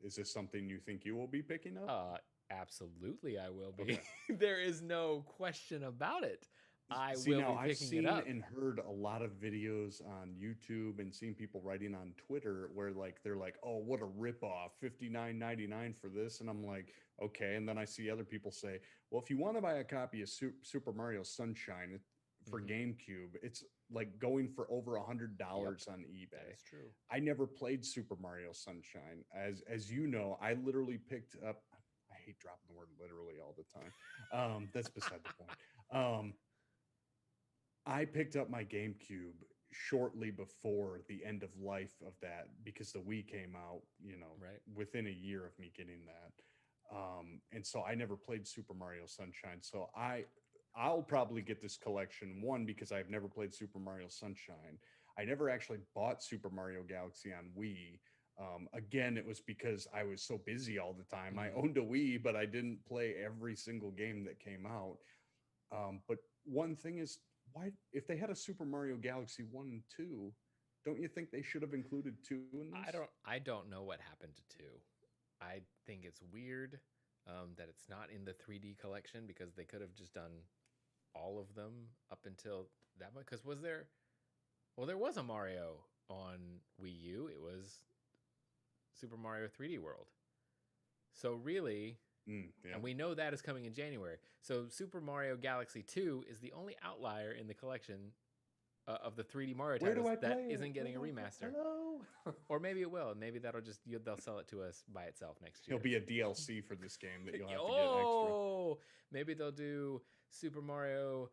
is this something you think you will be picking up? Absolutely, I will be. Okay. There is no question about it. I've seen and heard a lot of videos on YouTube and seen people writing on Twitter where like they're like, "Oh, what a ripoff! $59.99 for this," and I'm like, "Okay." And then I see other people say, "Well, if you want to buy a copy of Super Mario Sunshine for GameCube, it's like going for over $100 on eBay." That's true. I never played Super Mario Sunshine, as you know. I literally picked up. I hate dropping the word literally all the time. That's beside the point. I picked up my GameCube shortly before the end of life of that because the Wii came out, you know, within a year of me getting that. And so I never played Super Mario Sunshine. So I'll probably get this collection, one, because I've never played Super Mario Sunshine. I never actually bought Super Mario Galaxy on Wii. Again, it was because I was so busy all the time. I owned a Wii, but I didn't play every single game that came out. But one thing is, why, if they had a Super Mario Galaxy 1 and 2, don't you think they should have included 2 in this? I don't know what happened to 2. I think it's weird that it's not in the 3D collection because they could have just done all of them up until that one. Because there was a Mario on Wii U. It was Super Mario 3D World. So really... And we know that is coming in January. So Super Mario Galaxy 2 is the only outlier in the collection of the 3D Mario titles that isn't getting a remaster. Hello? Or maybe it will. Maybe they'll sell it to us by itself next year. It'll be a DLC for this game that you'll have to get extra. Oh, maybe they'll do Super Mario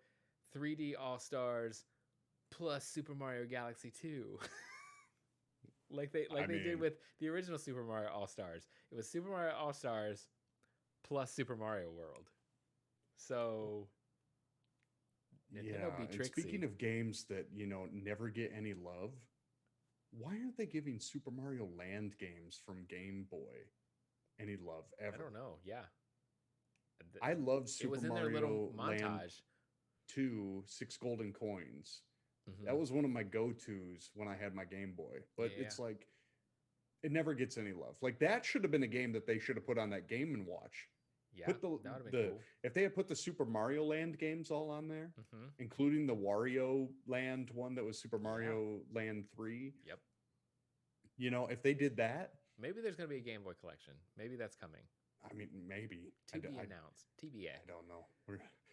3D All-Stars plus Super Mario Galaxy 2. like they did with the original Super Mario All-Stars. It was Super Mario All-Stars plus Super Mario World. So Nintendo be tricksy. And speaking of games that, you know, never get any love, why aren't they giving Super Mario Land games from Game Boy any love ever? I don't know. Yeah. I love It was Super in their little Mario Land montage. 2, 6 golden coins. Mm-hmm. That was one of my go-tos when I had my Game Boy. But Yeah. it's like, it never gets any love. Like, that should have been a game that they should have put on that Game & Watch. Yeah, Put that would have been cool. If they had put the Super Mario Land games all on there, Mm-hmm. including the Wario Land one that was Super Mario Land 3. Yep. You know, if they did that, maybe there's going to be a Game Boy collection. Maybe that's coming. I mean, maybe. To be announced. TBA. I don't know.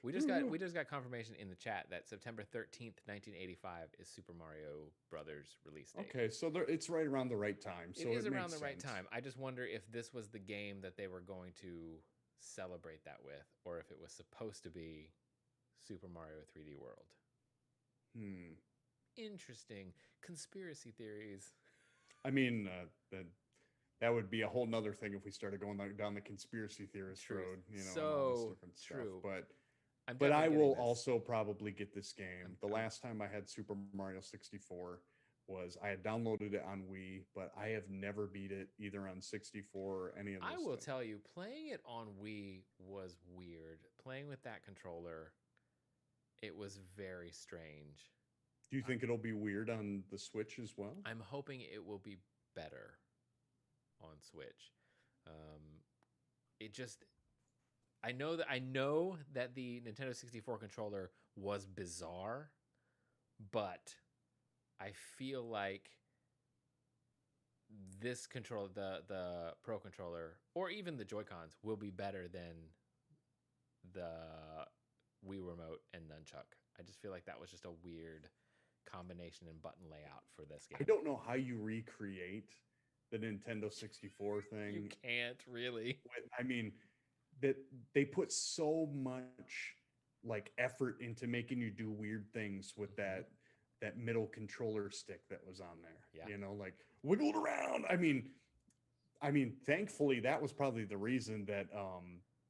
We just got confirmation in the chat that September 13th, 1985 is Super Mario Brothers release date. Okay, so it's right around the right time. So it is around the sense. right time. I just wonder if this was the game that they were going to celebrate that with, or if it was supposed to be Super Mario 3D World. Interesting. Conspiracy theories. I mean, that would be a whole nother thing if we started going down the conspiracy theorist road, you know, so and all this different true. Stuff. But But I will also probably get this game. The last time I had Super Mario 64 was I had downloaded it on Wii, but I have never beat it either on 64 or any of those. I will tell you, playing it on Wii was weird. Playing with that controller, it was very strange. Do you think it'll be weird on the Switch as well? I'm hoping it will be better on Switch. I know that the Nintendo 64 controller was bizarre, but I feel like this controller, the Pro controller, or even the Joy-Cons, will be better than the Wii Remote and Nunchuck. I just feel like that was just a weird combination and button layout for this game. I don't know how you recreate the Nintendo 64 thing. You can't really. I mean, that they put so much like effort into making you do weird things with that middle controller stick that was on there. Yeah. You know, like wiggled around. I mean, thankfully that was probably the reason that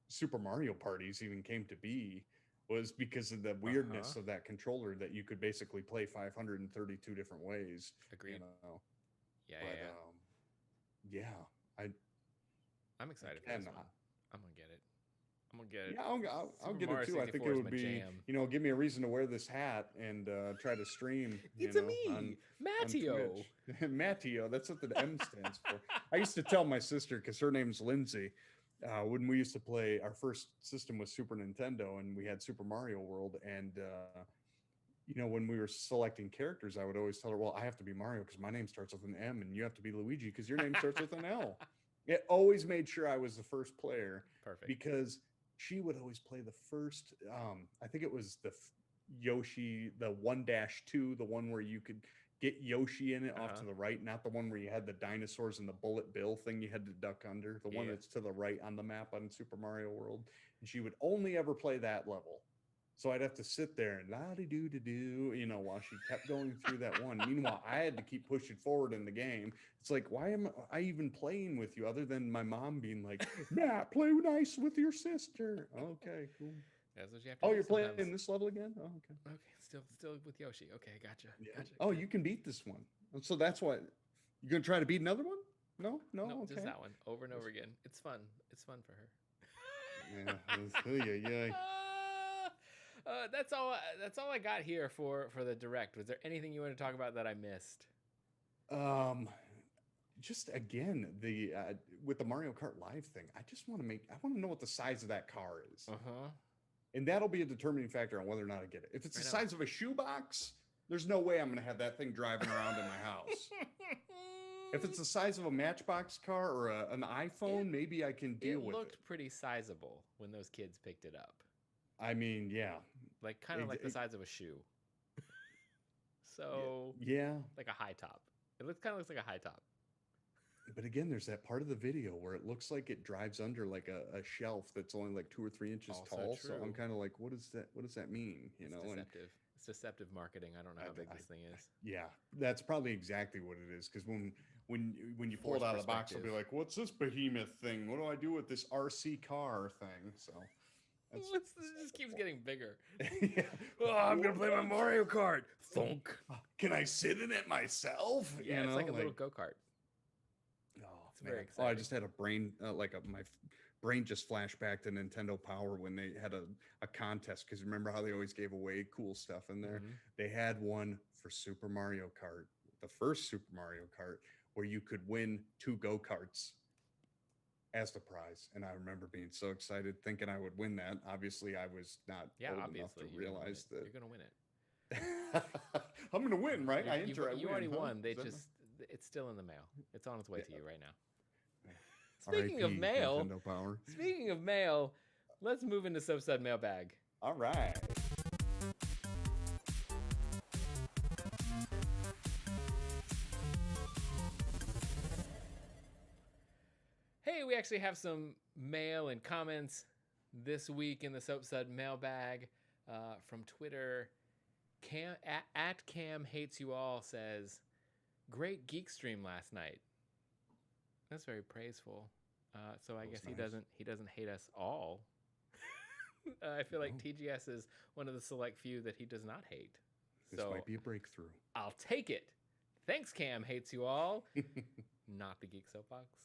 Super Mario parties even came to be, was because of the weirdness of that controller, that you could basically play 532 different ways. Agreed. You know? Yeah. I'm excited for this one. I'm gonna get it. Yeah, I'll get it too. 64 I think it would be, jam. you know, give me a reason to wear this hat and try to stream. It's me, Matteo. Matteo, that's what the M stands for. I used to tell my sister, because her name's Lindsay, when we used to play, our first system was Super Nintendo, and we had Super Mario World, and you know, when we were selecting characters, I would always tell her, well, I have to be Mario because my name starts with an M, and you have to be Luigi because your name starts with an L. It always made sure I was the first player. Perfect. Because she would always play the first, I think it was the Yoshi, the 1-2, the one where you could get Yoshi in it off to the right, not the one where you had the dinosaurs and the bullet bill thing you had to duck under, the one that's to the right on the map on Super Mario World. And she would only ever play that level. So I'd have to sit there and la-di-do-do-do, you know, while she kept going through that one. Meanwhile, I had to keep pushing forward in the game. It's like, why am I even playing with you, other than my mom being like, Matt, play nice with your sister. Okay, cool. That's what you have to do. You're sometimes playing this level again? Oh, okay. Okay, still with Yoshi. Okay, gotcha. Yeah. Gotcha. Oh, you can beat this one. So that's why you're gonna try to beat another one? No, okay. Just that one over and over again. It's fun. It's fun for her. Yeah. That's all I got here for the direct. Was there anything you want to talk about that I missed? Just again, the with the Mario Kart Live thing, I want to know what the size of that car is. And that'll be a determining factor on whether or not I get it. If it's the size of a shoebox, there's no way I'm going to have that thing driving around in my house. If it's the size of a Matchbox car or an iPhone, maybe I can deal with it. It looked pretty sizable when those kids picked it up. I mean, yeah. Like kind of like the size of a shoe. So yeah, like a high top. It kind of looks like a high top. But again, there's that part of the video where it looks like it drives under like a shelf that's only like 2 or 3 inches tall. So I'm kind of like, what does that mean? You know, deceptive. It's deceptive marketing. I don't know how big this thing is. Yeah, that's probably exactly what it is. Because when you pull it out of the box, I'll be like, what's this behemoth thing? What do I do with this RC car thing? So This just keeps getting bigger. Yeah. Oh, I'm gonna play my Mario Kart. Thunk. Can I sit in it myself? Yeah, it's like a little go-kart. Oh, it's very man. exciting. Oh, I just had a brain, my brain just flashed back to Nintendo Power when they had a contest. Because remember how they always gave away cool stuff in there? Mhm. They had one for Super Mario Kart, the first Super Mario Kart, where you could win 2 go-karts as the prize. And I remember being so excited, thinking I would win that. Obviously, I was not old enough to realize that you're gonna win it. I'm gonna win, right? You already won. It's still in the mail. It's on its way to you right now. Speaking of mail, Nintendo Power. Speaking of mail, let's move into Soapstud Mailbag. All right. Hey, we actually have some mail and comments this week in the Soapstud Mailbag from Twitter. At Cam Hates You All says, "Great geek stream last night." That's very praiseful. So I guess nice. He doesn't hate us all. I feel like TGS is one of the select few that he does not hate. This might be a breakthrough. I'll take it. Thanks, Cam Hates You All. Not the Geek Soapbox.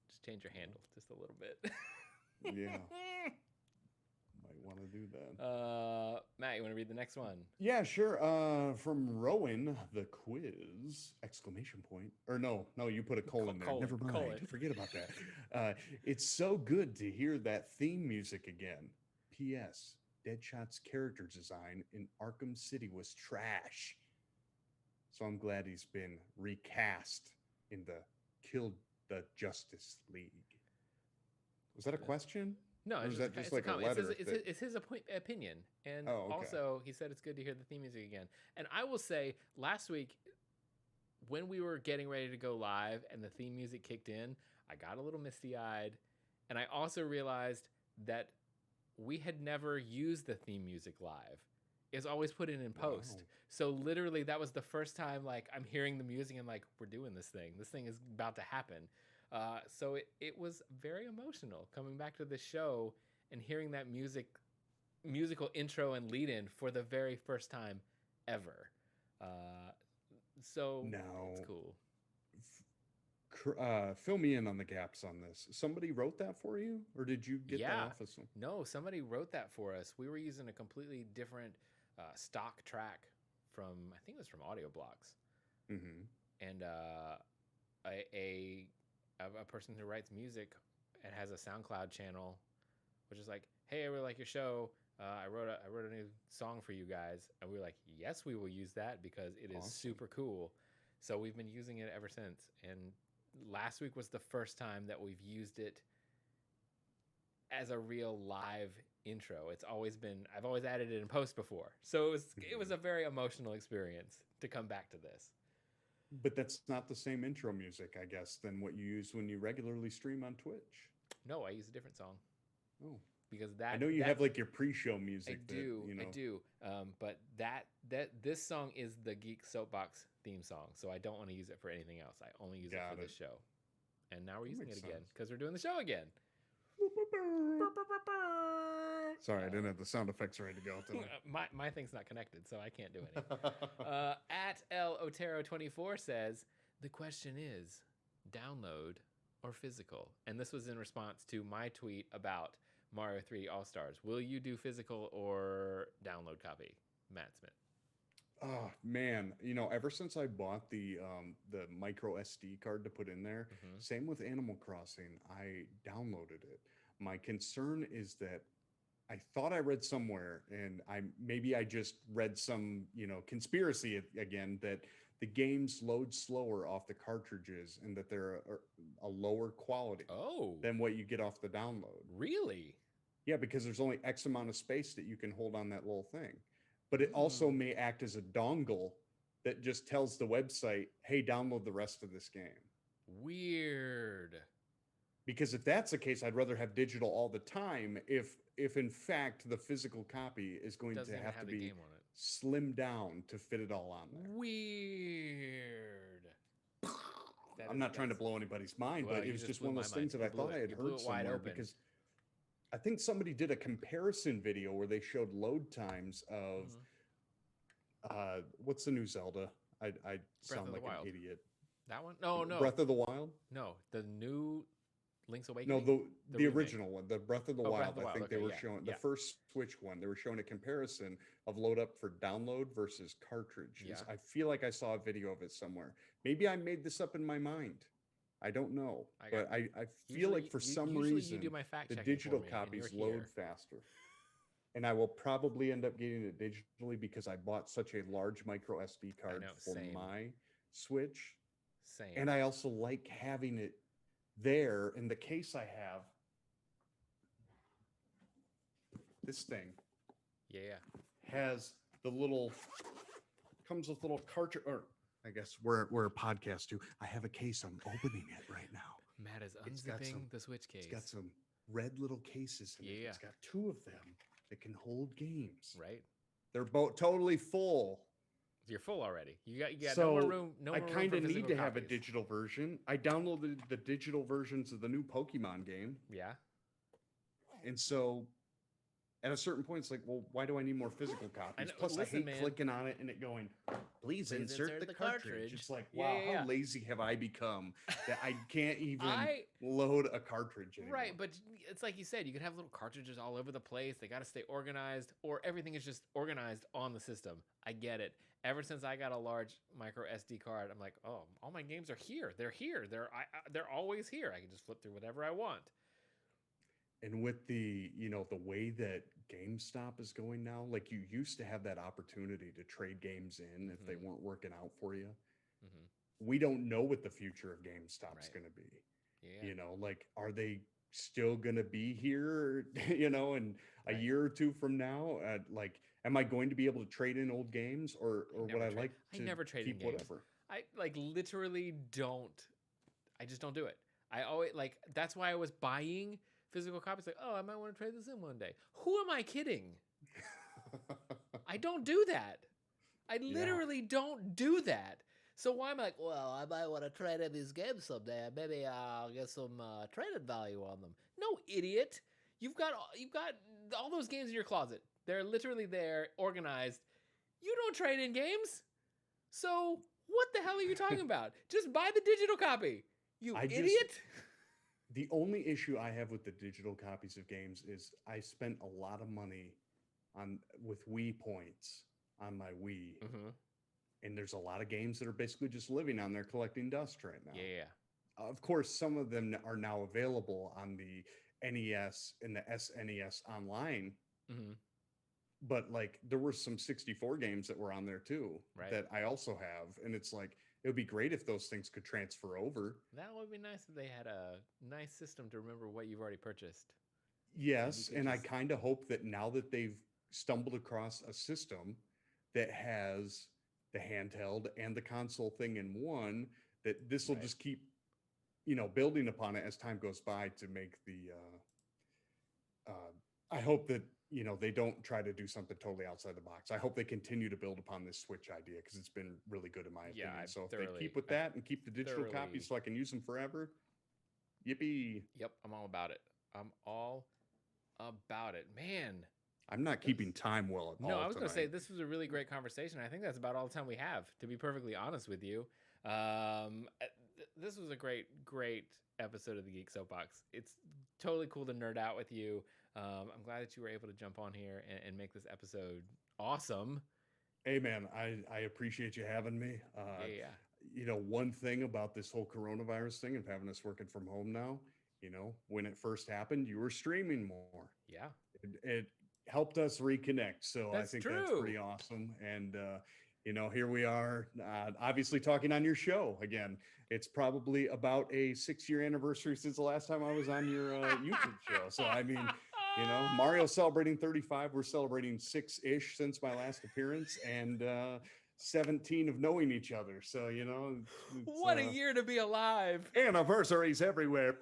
Just change your handle just a little bit. Yeah. Might want to do that. Matt, you want to read the next one? Yeah, sure. From Rowan, the quiz, exclamation point. Or no, you put a colon there. Never mind. Forget about that. It's so good to hear that theme music again. P.S. Deadshot's character design in Arkham City was trash. So I'm glad he's been recast in the Kill the Justice League. Was that a question? No, it's just like a letter. It's his opinion. And also, he said it's good to hear the theme music again. And I will say, last week, when we were getting ready to go live and the theme music kicked in, I got a little misty-eyed. And I also realized that we had never used the theme music live. It's always put in post. Wow. So literally, that was the first time, like, I'm hearing the music and, like, we're doing this thing. This thing is about to happen. So it was very emotional coming back to the show and hearing that musical intro and lead-in for the very first time ever. So it's cool. Fill me in on the gaps on this. Somebody wrote that for you, or did you get that off of some? No, somebody wrote that for us. We were using a completely different stock track from, I think it was from Audio Blocks. Mm-hmm. And a person who writes music and has a SoundCloud channel, which is like, hey, I really like your show. I wrote a new song for you guys. And we were like, yes, we will use that because it is super cool. So we've been using it ever since. And last week was the first time that we've used it as a real live intro. I've always added it in post before. So it was a very emotional experience to come back to this. But that's not the same intro music, I guess, than what you use when you regularly stream on Twitch. No, I use a different song. Oh, because I know you have like your pre-show music. I do. But this song is the Geek Soapbox theme song, so I don't want to use it for anything else. I only use it for this show. And now we're using it again because we're doing the show again. Sorry, I didn't have the sound effects ready to go. My thing's not connected, so I can't do anything. At L Otero 24 says, the question is, download or physical? And this was in response to my tweet about Mario 3 All-Stars. Will you do physical or download copy, Matt Smith? Oh man, ever since I bought the micro SD card to put in there, same with Animal Crossing, I downloaded it. My concern is that I thought I read somewhere, and I just read some, conspiracy again, that the games load slower off the cartridges and that they're a lower quality than what you get off the download. Really? Yeah, because there's only X amount of space that you can hold on that little thing. But it also may act as a dongle that just tells the website, hey, download the rest of this game. Weird. Because if that's the case, I'd rather have digital all the time if in fact the physical copy is going to have to be slimmed down to fit it all on there. Weird. I'm not trying to blow anybody's mind, but it was just one of those things that I thought I had heard somewhere because I think somebody did a comparison video where they showed load times of what's the new Zelda? I sound like an idiot. That one? No, no. Breath of the Wild? No, the new Link's No, Awakening. the original one, the Breath of the Wild. Breath of the Wild. I think Okay, they were showing the first Switch one. They were showing a comparison of load up for download versus cartridge. Yeah. I feel like I saw a video of it somewhere. Maybe I made this up in my mind. I don't know, but I feel like for some reason the digital copies load faster. And I will probably end up getting it digitally because I bought such a large micro SD card for my Switch. Same. And I also like having it there in the case I have. This thing. Yeah. Has the little, comes with little cartridge, or I guess we're a podcast too. I have a case. I'm opening it right now. Matt is unzipping the Switch case. It's got some red little cases in it. It's got 2 of them that can hold games. Right. They're both totally full. You're full already. You got so no more room. No more I kind of need to copies. have a digital version. I downloaded the digital versions of the new Pokemon game. Yeah. And so at a certain point, it's like, well, why do I need more physical copies? Plus, I hate clicking on it and it going, please insert the cartridge. It's like, wow, how lazy have I become that I can't even load a cartridge anymore. Right, but it's like you said, you could have little cartridges all over the place. They got to stay organized, or everything is just organized on the system. I get it. Ever since I got a large micro SD card, I'm like, oh, all my games are here. They're here. They're always here. I can just flip through whatever I want. And with the, the way that GameStop is going now, like you used to have that opportunity to trade games in if they weren't working out for you. We don't know what the future of GameStop's going to be. Yeah. Like, are they still going to be here, in a year or 2 from now? Like, am I going to be able to trade in old games or would I like to never trade keep in games. whatever? I literally don't. I just don't do it. I always that's why I was buying physical copies. Like, oh, I might want to trade this in one day. Who am I kidding? I don't do that. I literally don't do that. So why am I like, well, I might want to trade in these games someday. Maybe I'll get some traded value on them. No, idiot. You've got all those games in your closet. They're literally there, organized. You don't trade in games. So what the hell are you talking about? Just buy the digital copy. You idiot. The only issue I have with the digital copies of games is I spent a lot of money with Wii points on my Wii. And there's a lot of games that are basically just living on there collecting dust right now. Yeah. Of course, some of them are now available on the NES and the SNES online. But like there were some 64 games that were on there too that I also have. And it's like, it would be great if those things could transfer over. That would be nice if they had a nice system to remember what you've already purchased. Yes, and I kind of hope that now that they've stumbled across a system that has the handheld and the console thing in one, that this will just keep, building upon it as time goes by to make the, I hope that, they don't try to do something totally outside the box. I hope they continue to build upon this Switch idea because it's been really good in my opinion. So if they keep with that and keep the digital copies so I can use them forever, yippee. Yep, I'm all about it. I'm all about it. Man. I'm not keeping time well at all. No, I was going to say this was a really great conversation. I think that's about all the time we have, to be perfectly honest with you. This was a great episode of the Geek Soapbox. It's totally cool to nerd out with you. I'm glad that you were able to jump on here and make this episode awesome. Hey, man, I appreciate you having me. One thing about this whole coronavirus thing and having us working from home now, when it first happened, you were streaming more. Yeah. It helped us reconnect. So that's I think true. That's pretty awesome. And, here we are, obviously talking on your show again. It's probably about a 6-year anniversary since the last time I was on your YouTube show. So, I mean, Mario's celebrating 35. We're celebrating 6-ish since my last appearance and 17 of knowing each other. So, what a year to be alive. Anniversaries everywhere.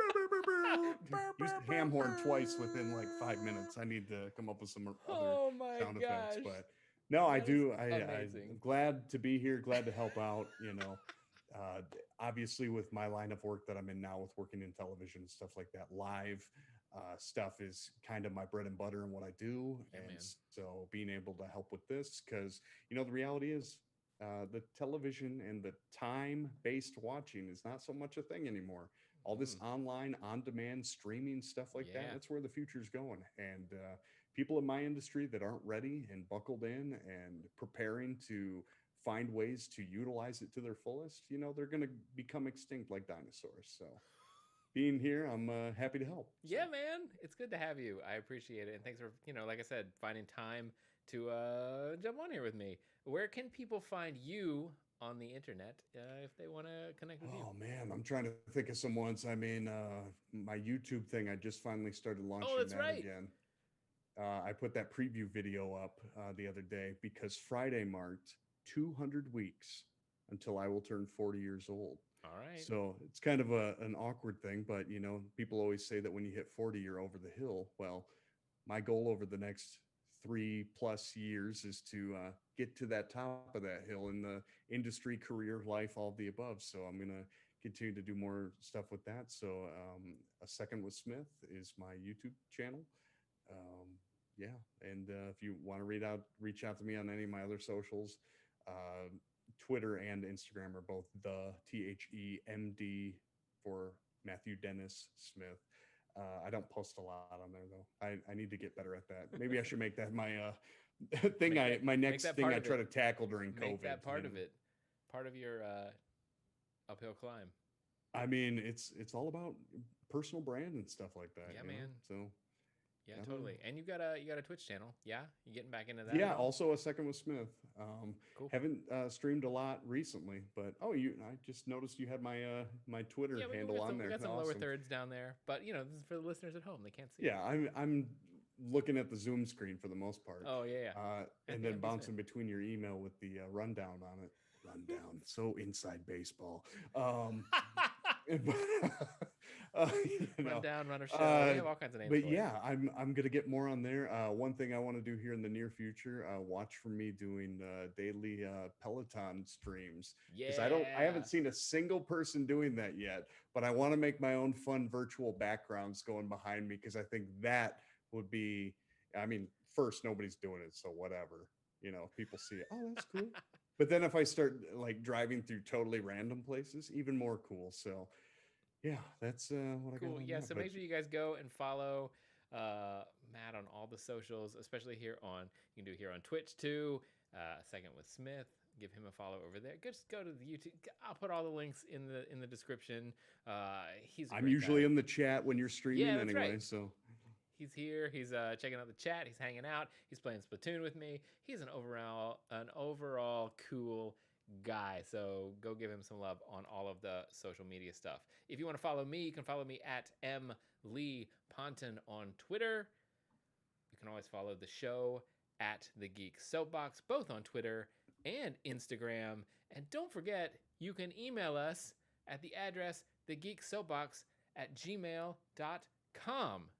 Used ham horn twice within like 5 minutes. I need to come up with some other sound effects. But no, I do. I'm glad to be here. Glad to help out. Obviously with my line of work that I'm in now with working in television and stuff like that live, stuff is kind of my bread and butter and what I do. Yeah, and man. so being able to help with this, because, you know, the reality is the television and the time-based watching is not so much a thing anymore. All this online, on-demand streaming stuff like that, that's where the future's going. And people in my industry that aren't ready and buckled in and preparing to find ways to utilize it to their fullest, you know, they're going to become extinct like dinosaurs. So being here, I'm happy to help. So. Yeah, man, it's good to have you. I appreciate it, and thanks for, you know, like I said, finding time to jump on here with me. Where can people find you on the internet if they want to connect with you? Oh man, I'm trying to think of some ones. I mean, my YouTube thing, I just finally started launching again. I put that preview video up the other day because Friday marked 200 weeks until I will turn 40 years old. All right. So it's kind of an awkward thing, but you know, people always say that when you hit 40, you're over the hill. Well, my goal over the next 3+ years is to get to that top of that hill in the industry, career, life, all of the above. So I'm going to continue to do more stuff with that. So A Second with Smith is my YouTube channel. Yeah. And if you want to reach out to me on any of my other socials, Twitter and Instagram are both the THEMD for Matthew Dennis Smith. I don't post a lot on there though. I need to get better at that. Maybe I should make that my thing. My next thing I try to tackle during COVID. Make that part of it. Part of your uphill climb. I mean, it's all about personal brand and stuff like that. Yeah, man. So. Yeah, totally. And you got a Twitch channel. Yeah, you getting back into that? Yeah, also A Second with Smith. Cool. Haven't streamed a lot recently, but I just noticed you had my my Twitter handle on there. We got some lower thirds down there, but you know, this is for the listeners at home; they can't see. Yeah, I'm looking at the Zoom screen for the most part. Oh yeah. And then bouncing between your email with the rundown on it. Rundown, so inside baseball. Rundown, runner show. We have all kinds of names. But yeah, I'm gonna get more on there. One thing I want to do here in the near future, watch for me doing daily Peloton streams. Yeah, I haven't seen a single person doing that yet, but I want to make my own fun virtual backgrounds going behind me because I think that would be. I mean, first nobody's doing it, so whatever. You know, people see it. Oh, that's cool. But then if I start like driving through totally random places, even more cool. So yeah, that's what I got. Cool. Yeah, so make sure you guys go and follow Matt on all the socials, especially here on, you can do it here on Twitch too. Second with Smith. Give him a follow over there. Just go to the YouTube. I'll put all the links in the description. I'm usually in the chat when you're streaming anyway. Right. So he's here. He's checking out the chat. He's hanging out. He's playing Splatoon with me. He's an overall cool guy. So go give him some love on all of the social media stuff. If you want to follow me, you can follow me at M. Lee Ponton on Twitter. You can always follow the show at the Geek Soapbox, both on Twitter and Instagram. And don't forget, you can email us at the address thegeeksoapbox@gmail.com.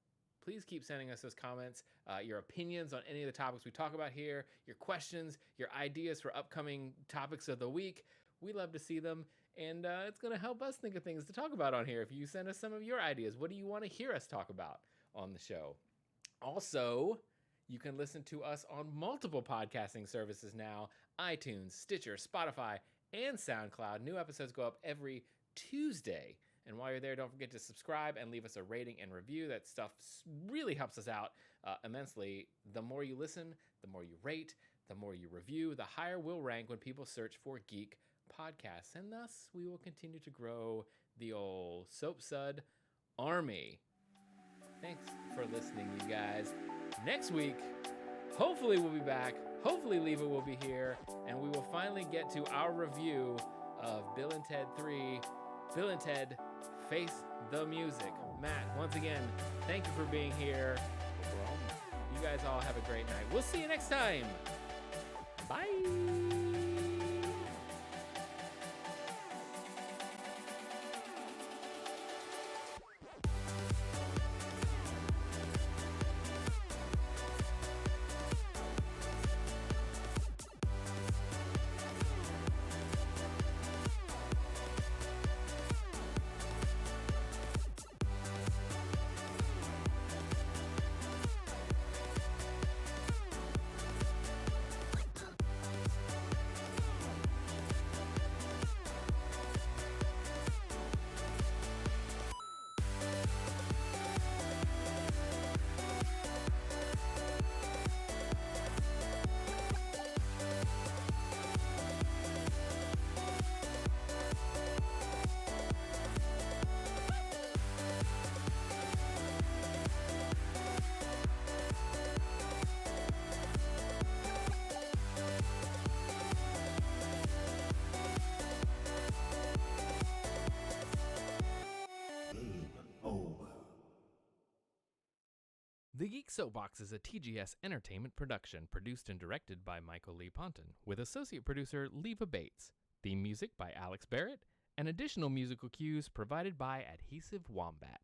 Please keep sending us those comments, your opinions on any of the topics we talk about here, your questions, your ideas for upcoming topics of the week. We love to see them, and it's going to help us think of things to talk about on here. If you send us some of your ideas, what do you want to hear us talk about on the show? Also, you can listen to us on multiple podcasting services now: iTunes, Stitcher, Spotify, and SoundCloud. New episodes go up every Tuesday. And while you're there, don't forget to subscribe and leave us a rating and review. That stuff really helps us out immensely. The more you listen, the more you rate, the more you review, the higher we'll rank when people search for geek podcasts. And thus, we will continue to grow the old SoapSud army. Thanks for listening, you guys. Next week, hopefully we'll be back. Hopefully Leva will be here. And we will finally get to our review of Bill and Ted 3, Bill and Ted Face the Music. Matt, once again, thank you for being here. You guys all have a great night. We'll see you next time. Bye. The Geek Soapbox is a TGS Entertainment production, produced and directed by Michael Lee Ponton, with associate producer Leva Bates. Theme music by Alex Barrett, and additional musical cues provided by Adhesive Wombat.